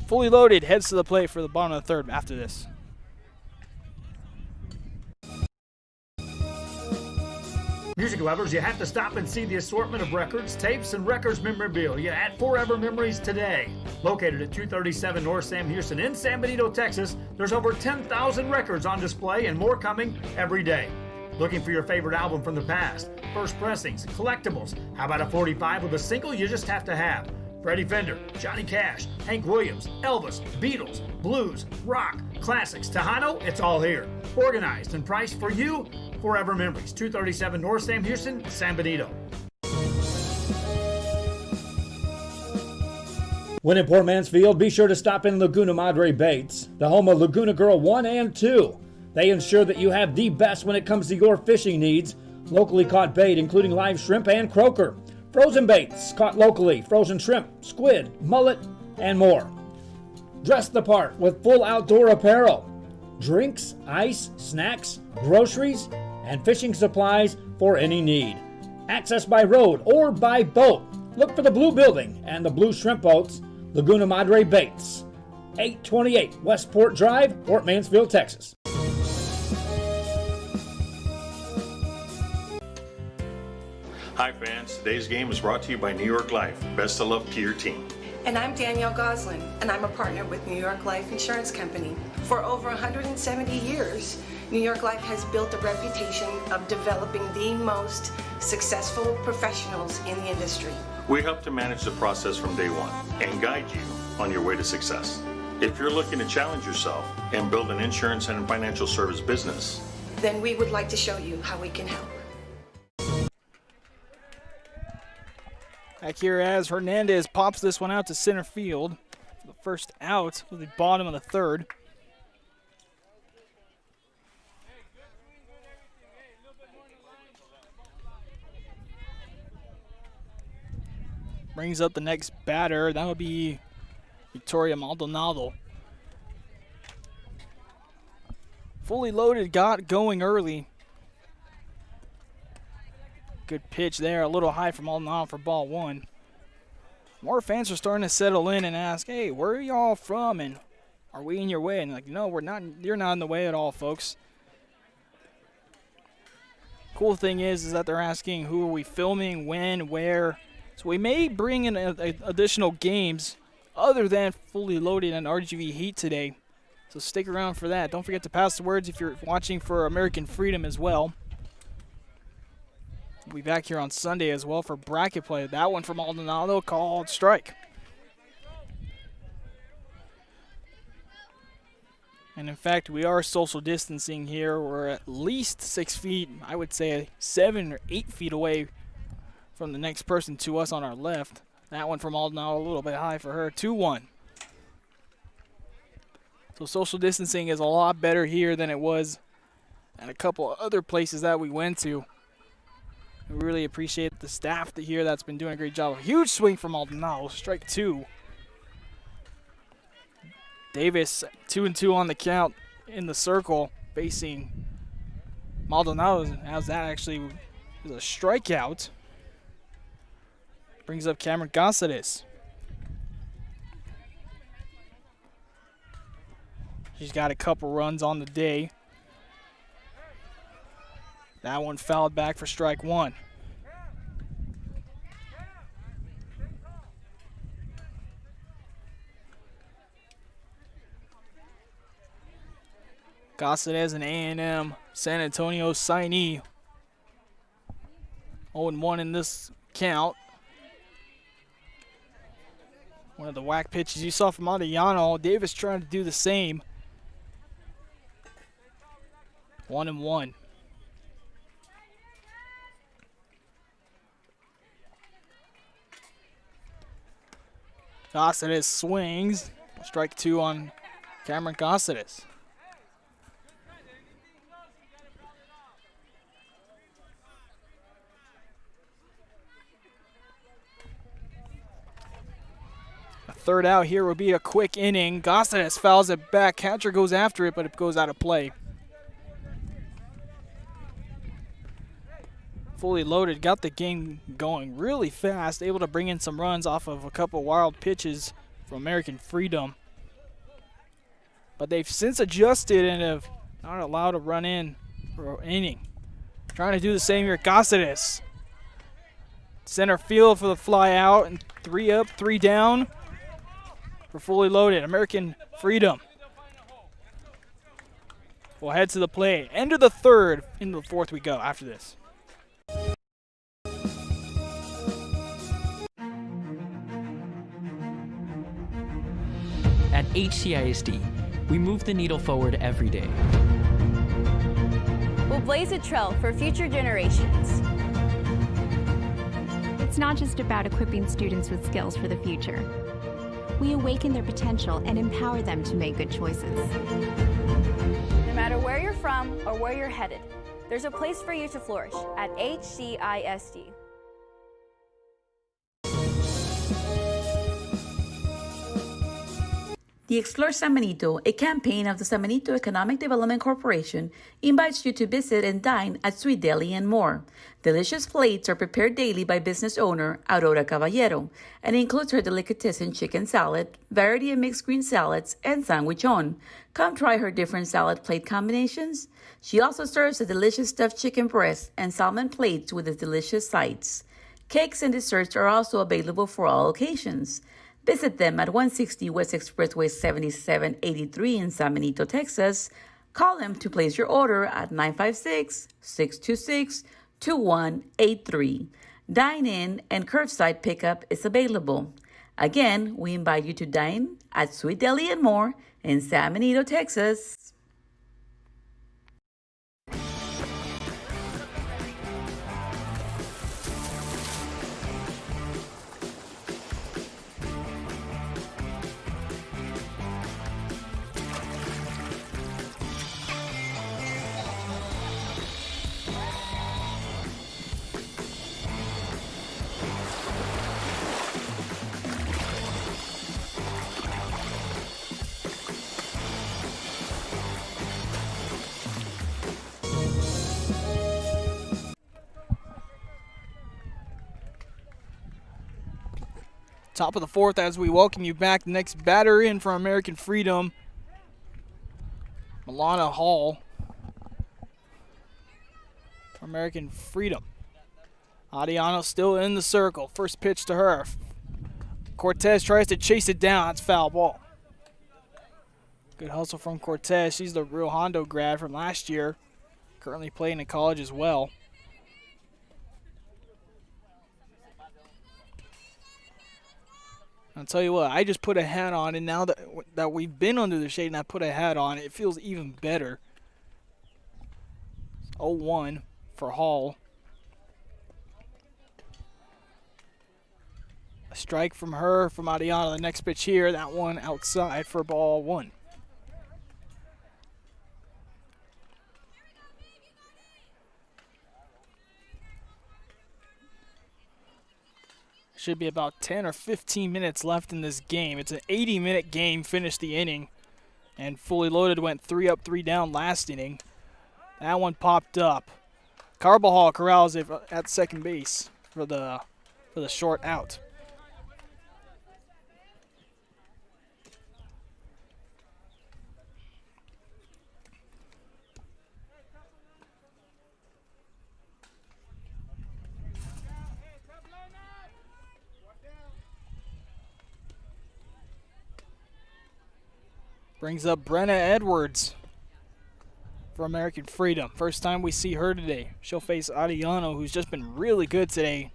Fully loaded, heads to the plate for the bottom of the third after this. Music lovers, you have to stop and see the assortment of records, tapes, and records memorabilia at Forever Memories today. Located at 237 North Sam Houston in San Benito, Texas, there's over 10,000 records on display and more coming every day. Looking for your favorite album from the past, first pressings, collectibles? How about a 45 with a single you just have to have? Freddie Fender, Johnny Cash, Hank Williams, Elvis, Beatles, blues, rock, classics, Tejano, it's all here. Organized and priced for you. Forever Memories, 237 North Sam Houston, San Benito. When in Poor Mansfield, be sure to stop in Laguna Madre Baits, the home of Laguna Girl 1 and 2. They ensure that you have the best when it comes to your fishing needs. Locally caught bait, including live shrimp and croaker. Frozen baits, caught locally, frozen shrimp, squid, mullet, and more. Dress the part with full outdoor apparel. Drinks, ice, snacks, groceries, and fishing supplies for any need. Access by road or by boat. Look for the blue building and the blue shrimp boats, Laguna Madre Baits. 828 Westport Drive, Fort Mansfield, Texas. Hi fans, today's game is brought to you by New York Life. Best of luck to your team. And I'm Danielle Goslin, and I'm a partner with New York Life Insurance Company. For over 170 years, New York Life has built a reputation of developing the most successful professionals in the industry. We help to manage the process from day one and guide you on your way to success. If you're looking to challenge yourself and build an insurance and financial service business, then we would like to show you how we can help. Back here as Hernandez pops this one out to center field. The first out of the bottom of the third. Brings up the next batter. That would be Victoria Maldonado. Fully loaded, got going early. Good pitch there, a little high from Maldonado for ball 1. More fans are starting to settle in and ask, hey, where are y'all from? And are we in your way? And like, no, we're not. You're not in the way at all, folks. Cool thing is that they're asking who are we filming, when, where. So we may bring in additional games other than Fully Loaded and RGV Heat today. So stick around for that. Don't forget to pass the words if you're watching for American Freedom as well. We'll be back here on Sunday as well for bracket play. That one from Maldonado called strike. And in fact, we are social distancing here. We're at least 6 feet, I would say 7 or 8 feet away from the next person to us on our left. That one from Maldonado a little bit high for her. 2-1. So social distancing is a lot better here than it was at a couple of other places that we went to. We really appreciate the staff here that's been doing a great job. A huge swing from Maldonado, strike 2. Davis 2-2 on the count in the circle facing Maldonado, as that actually is a strikeout. Brings up Cameron Gonzalez. She's got a couple runs on the day. That one fouled back for strike 1. Gonzalez and A&M San Antonio signee. 0-1 in this count. One of the whack pitches you saw from Adriano. Davis trying to do the same. 1-1. Gossides swings. Strike 2 on Cameron Gossides. A third out here would be a quick inning. Gossides fouls it back. Catcher goes after it, but it goes out of play. Fully loaded, got the game going really fast, able to bring in some runs off of a couple wild pitches from American Freedom. But they've since adjusted and have not allowed a run in for an inning. Trying to do the same here. Gossides. Center field for the fly out, and 3 up, 3 down for Fully Loaded. American Freedom will head to the plate. End of the third, into the fourth we go after this. At HCISD, we move the needle forward every day. We'll blaze a trail for future generations. It's not just about equipping students with skills for the future. We awaken their potential and empower them to make good choices. No matter where you're from or where you're headed, there's a place for you to flourish at HCISD. The Explore San Benito, a campaign of the San Benito Economic Development Corporation, invites you to visit and dine at Sweet Deli and More. Delicious plates are prepared daily by business owner Aurora Caballero and includes her delicatessen chicken salad, variety of mixed green salads, and sandwichon. Come try her different salad plate combinations. She also serves a delicious stuffed chicken breast and salmon plates with the delicious sides. Cakes and desserts are also available for all occasions. Visit them at 160 West Expressway 7783 in San Benito, Texas. Call them to place your order at 956-626-2183. Dine-in and curbside pickup is available. Again, we invite you to dine at Sweet Deli and More in San Benito, Texas. Top of the fourth as we welcome you back. The next batter in for American Freedom, Milana Hall. American Freedom. Adiano still in the circle. First pitch to her. Cortez tries to chase it down. That's foul ball. Good hustle from Cortez. She's the real Hondo grad from last year. Currently playing in college as well. I'll tell you what, I just put a hat on, and now that we've been under the shade and I put a hat on, it feels even better. 0-1 for Hall. A strike from her, from Adiana. The next pitch here, that one outside for ball 1. Should be about 10 or 15 minutes left in this game. It's an 80-minute game, finished the inning. And Fully Loaded went 3 up, 3 down last inning. That one popped up. Carbajal corrals it at second base for the short out. Brings up Brenna Edwards for American Freedom. First time we see her today. She'll face Adiano, who's just been really good today.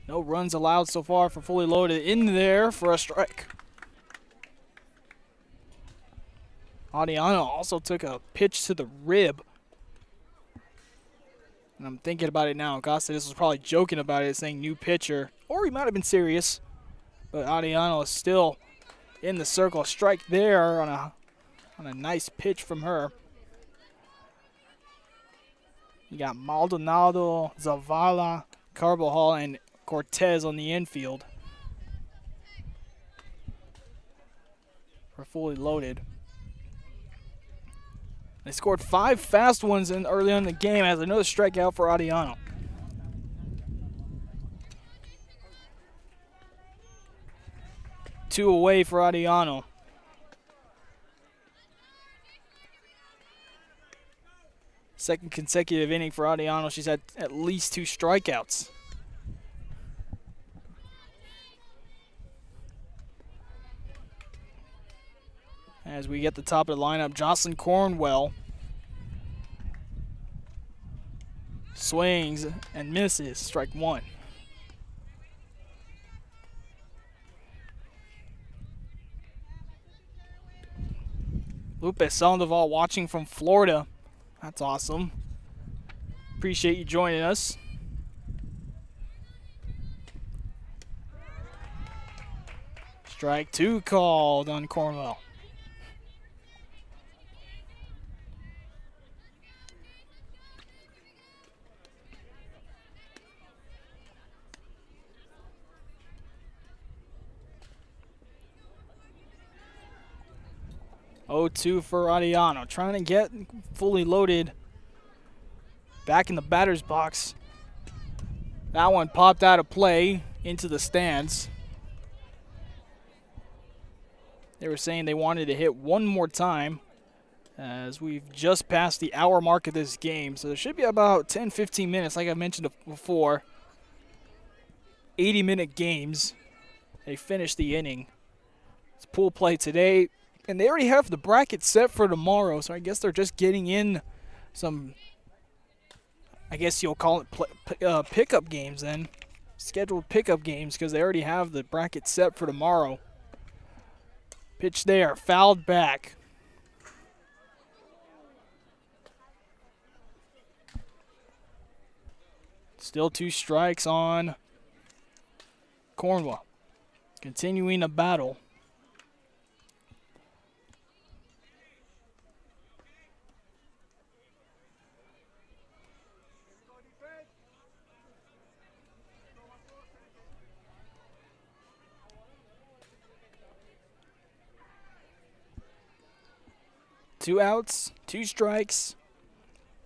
No runs allowed so far for Fully Loaded. In there for a strike. Adiano also took a pitch to the rib. And I'm thinking about it now. Costas was probably joking about it, saying new pitcher. Or he might have been serious. But Adiano is still in the circle. Strike there on a nice pitch from her. You got Maldonado, Zavala, Carbajal, and Cortez on the infield. We're fully loaded. They scored 5 fast ones early on in the game as another strikeout for Adiano. Two away for Adiano. Second consecutive inning for Adiano. She's had at least 2 strikeouts. As we get the top of the lineup, Jocelyn Cornwell swings and misses. Strike 1. Lupe Sandoval watching from Florida. That's awesome. Appreciate you joining us. Strike 2 called on Cornwell. Oh-2 for Adiano, trying to get fully loaded back in the batter's box. That one popped out of play into the stands. They were saying they wanted to hit one more time as we've just passed the hour mark of this game. So there should be about 10-15 minutes, like I mentioned before. 80-minute games. They finished the inning. It's pool play today. And they already have the bracket set for tomorrow, so I guess they're just getting in some, I guess you'll call it pickup games then. Scheduled pickup games because they already have the bracket set for tomorrow. Pitch there, fouled back. Still 2 strikes on Cornwell. Continuing the battle. Two outs, 2 strikes,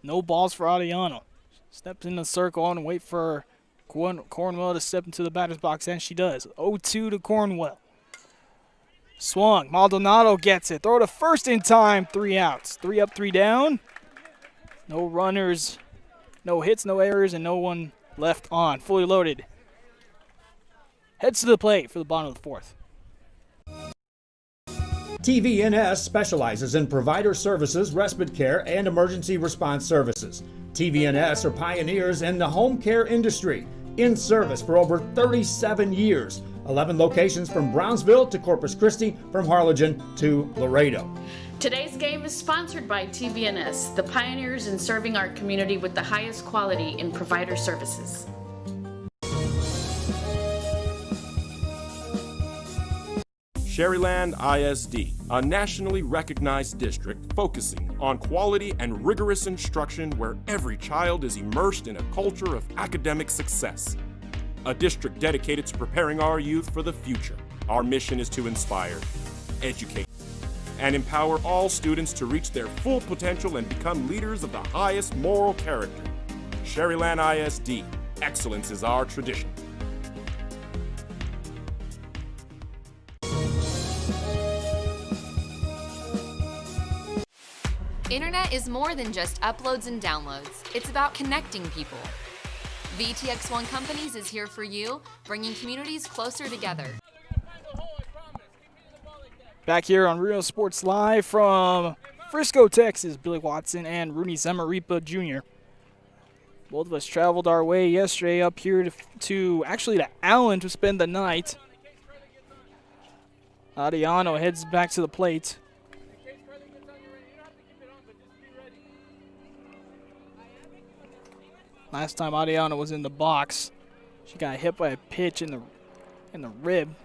no balls for Adiano. Steps in the circle and wait for Cornwell to step into the batter's box, and she does. 0-2 to Cornwell. Swung, Maldonado gets it. Throw to first in time, 3 outs. 3 up, 3 down. No runners, no hits, no errors, and no one left on. Fully loaded. Heads to the plate for the bottom of the 4th. TVNS specializes in provider services, respite care, and emergency response services. TVNS are pioneers in the home care industry, in service for over 37 years. 11 locations from Brownsville to Corpus Christi, from Harlingen to Laredo. Today's game is sponsored by TVNS, the pioneers in serving our community with the highest quality in provider services. Sherryland ISD, a nationally recognized district focusing on quality and rigorous instruction where every child is immersed in a culture of academic success. A district dedicated to preparing our youth for the future. Our mission is to inspire, educate, and empower all students to reach their full potential and become leaders of the highest moral character. Sherryland ISD, excellence is our tradition. Internet is more than just uploads and downloads. It's about connecting people. WTX One Companies is here for you, bringing communities closer together. Back here on Real Sports Live from Frisco, Texas, Billy Watson and Rudy Zamaripa Jr. Both of us traveled our way yesterday up here to Allen to spend the night. Adiano heads back to the plate. Last time Ariana was in the box, she got hit by a pitch in the rib.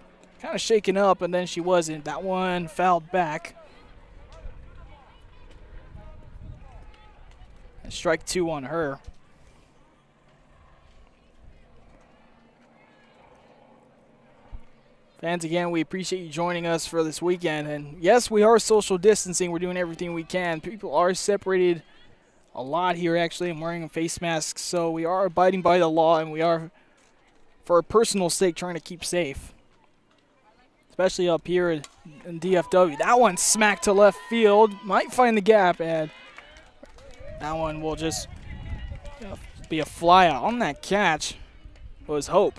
Kind of shaken up, and then she wasn't. That one fouled back. And strike 2 on her. Fans, again, we appreciate you joining us for this weekend. And yes, we are social distancing. We're doing everything we can. People are separated a lot here, actually. I'm wearing face masks, so we are abiding by the law, and we are, for a personal sake, trying to keep safe. Especially up here in DFW. That one smacked to left field. Might find the gap, and that one will just be a fly out. On that catch was Hope.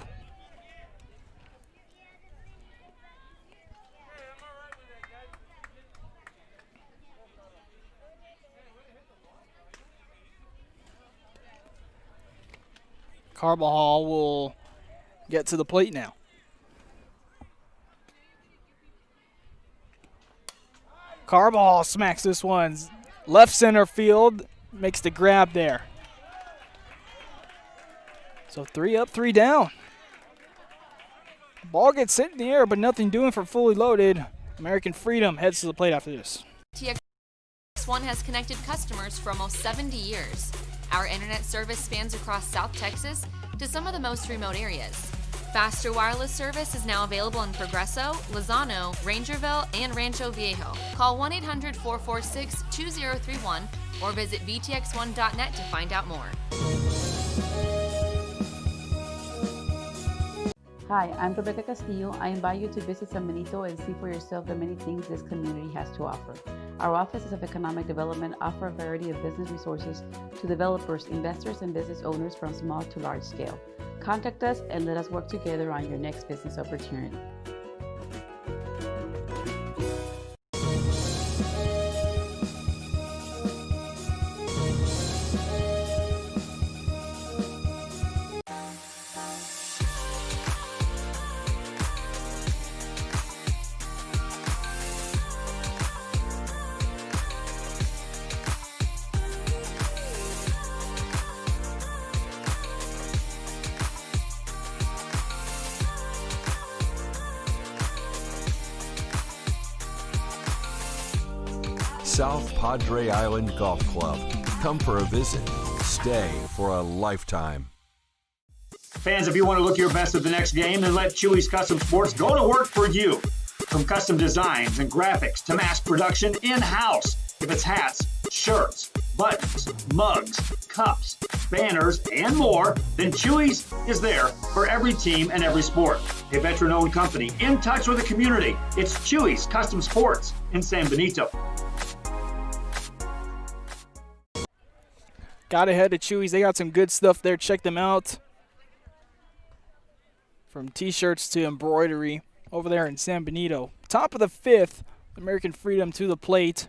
Carbajal will get to the plate now. Carbajal smacks this one left center field, makes the grab there. So 3 up, 3 down. Ball gets hit in the air, but nothing doing for Fully Loaded. American Freedom heads to the plate after this. WTX1 has connected customers for almost 70 years. Our internet service spans across South Texas to some of the most remote areas. Faster wireless service is now available in Progreso, Lozano, Rangerville, and Rancho Viejo. Call 1-800-446-2031 or visit vtx1.net to find out more. Hi, I'm Rebecca Castillo. I invite you to visit San Benito and see for yourself the many things this community has to offer. Our offices of economic development offer a variety of business resources to developers, investors, and business owners from small to large scale. Contact us and let us work together on your next business opportunity. South Padre Island Golf Club. Come for a visit. Stay for a lifetime. Fans, if you want to look your best at the next game, then let Chewy's Custom Sports go to work for you. From custom designs and graphics to mass production in-house. If it's hats, shirts, buttons, mugs, cups, banners, and more, then Chewy's is there for every team and every sport. A veteran-owned company in touch with the community. It's Chewy's Custom Sports in San Benito. Got ahead of Chewy's. They got some good stuff there. Check them out. From t-shirts to embroidery over there in San Benito. Top of the 5th, American Freedom to the plate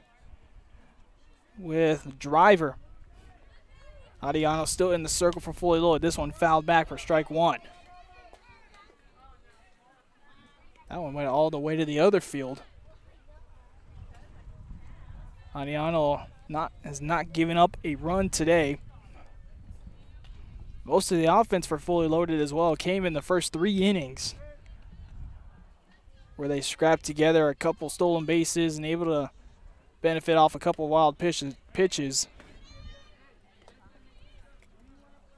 with Driver. Adiano still in the circle for Fully Loaded. This one fouled back for strike 1. That one went all the way to the other field. Adiano has not given up a run today. Most of the offense for Fully Loaded as well came in the first 3 innings, where they scrapped together a couple stolen bases and able to benefit off a couple wild pitches.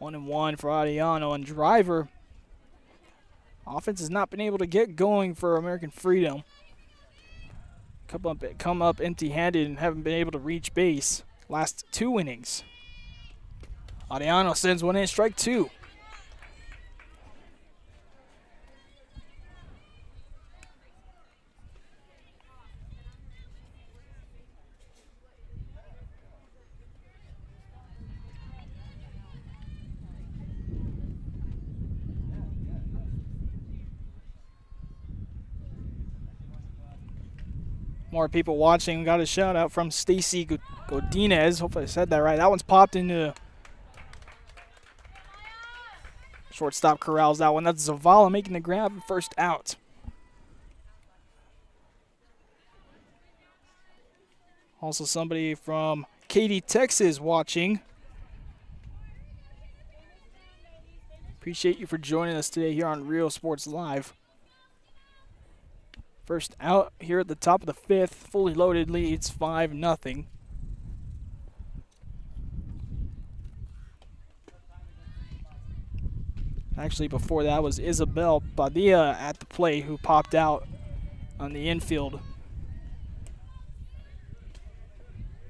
1-1 for Adiano, and Driver. Offense has not been able to get going for American Freedom. Come up empty-handed and haven't been able to reach base last 2 innings. Adiano sends one in, strike 2. More people watching. Got a shout out from Stacy Godinez. Hopefully I said that right. That one's popped into shortstop, corrals that one. That's Zavala making the grab, first out. Also somebody from Katy, Texas watching. Appreciate you for joining us today here on Real Sports Live. First out here at the top of the fifth, fully loaded leads 5-0. Actually, before that was Isabel Padilla at the plate who popped out on the infield.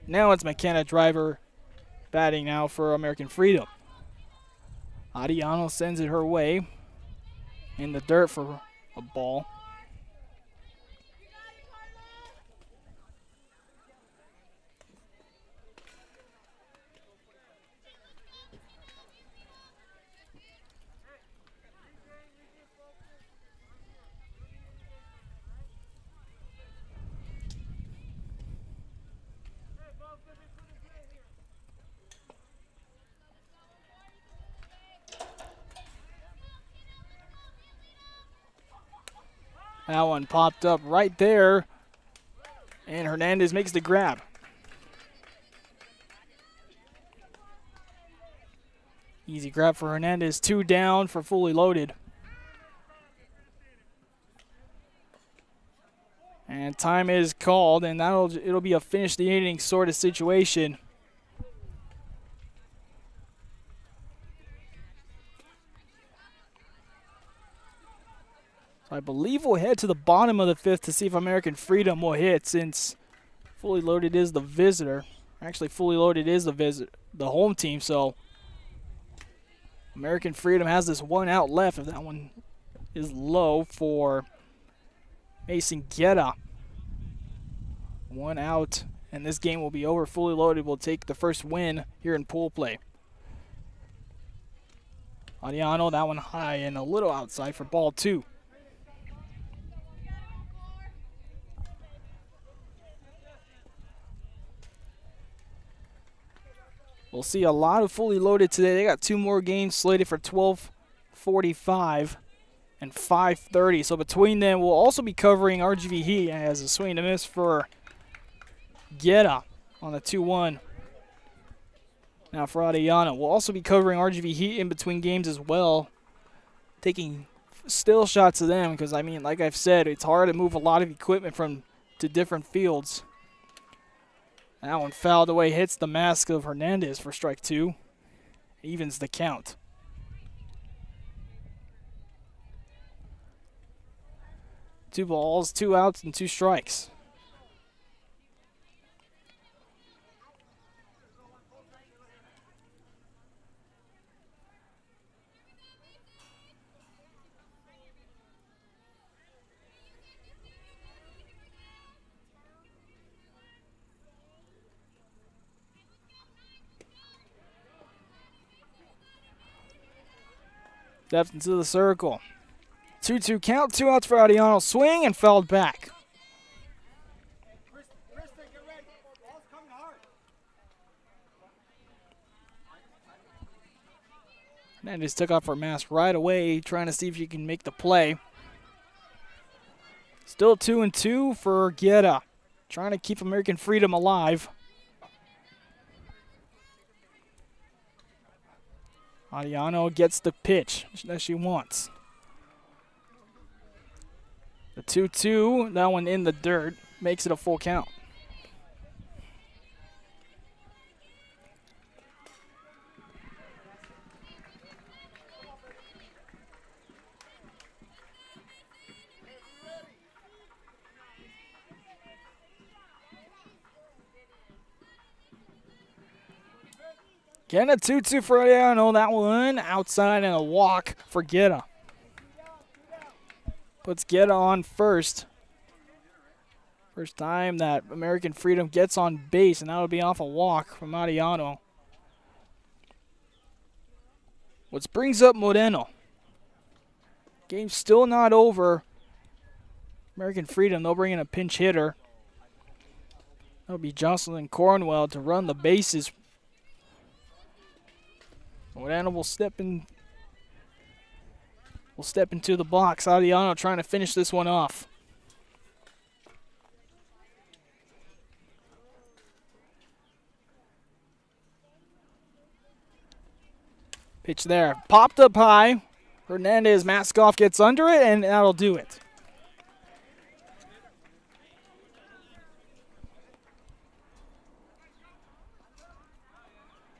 Now it's McKenna Driver batting now for American Freedom. Adiano sends it her way in the dirt for a ball. That one popped up right there, and Hernandez makes the grab. Easy grab for Hernandez, 2 down for fully loaded. And time is called, and it'll be a finish the inning sort of situation. I believe we'll head to the bottom of the fifth to see if American Freedom will hit, since fully loaded is the visitor. Actually, fully loaded is the home team, so American Freedom has this 1 out left. If that one is low for Mason Guetta. 1 out, and this game will be over. Fully loaded will take the first win here in pool play. Adiano, that one high and a little outside for ball 2. We'll see a lot of fully loaded today. They got 2 more games slated for 12:45 and 5:30. So between them, we'll also be covering RGV Heat as a swing and a miss for Guetta on the 2-1. Now for Adriana, we'll also be covering RGV Heat in between games as well, taking still shots of them because, I mean, like I've said, it's hard to move a lot of equipment to different fields. That one fouled away, hits the mask of Hernandez for strike 2. Evens the count. Two balls, 2 outs, and 2 strikes. Steps into the circle. 2-2 count, 2 outs for Adiano. Swing and fouled back. Hernandez took off her mask right away, trying to see if she can make the play. Still 2-2 for Guetta, trying to keep American Freedom alive. Adiano gets the pitch that she wants. The 2-2, that one in the dirt, makes it a full count. Getting a 2-2 for Adiano. That one outside and a walk for Guetta. Puts Guetta on first. First time that American Freedom gets on base, and that'll be off a walk from Adiano. Which brings up Moreno. Game's still not over. American Freedom, they'll bring in a pinch hitter. That'll be Jocelyn Cornwell to run the bases. Moreno will step into the box. Adiano trying to finish this one off. Pitch there. Popped up high. Hernandez, Maskoff gets under it, and that'll do it.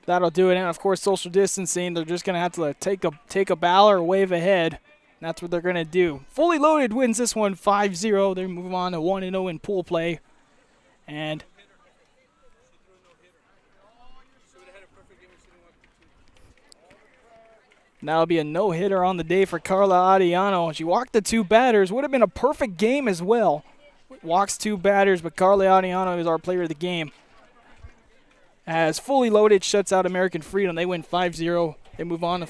That'll do it. And, of course, social distancing. They're just going to have to take a bow or wave ahead. That's what they're going to do. Fully Loaded wins this one 5-0. They move on to 1-0 in pool play. And that'll be a no-hitter on the day for Carla Adiano. She walked the 2 batters. Would have been a perfect game as well. Walks 2 batters, but Carla Adiano is our player of the game. As Fully Loaded shuts out American Freedom. They win 5-0. They move on to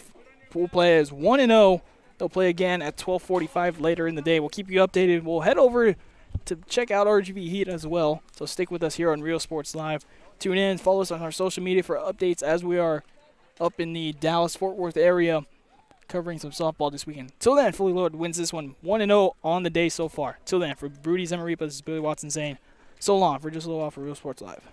pool play as 1-0. They'll play again at 12:45 later in the day. We'll keep you updated. We'll head over to check out RGV Heat as well. So stick with us here on Real Sports Live. Tune in. Follow us on our social media for updates as we are up in the Dallas-Fort Worth area covering some softball this weekend. Till then, Fully Loaded wins this one 1-0 on the day so far. Till then, for Rudy Zemaripa, this is Billy Watson saying so long for just a little while for Real Sports Live.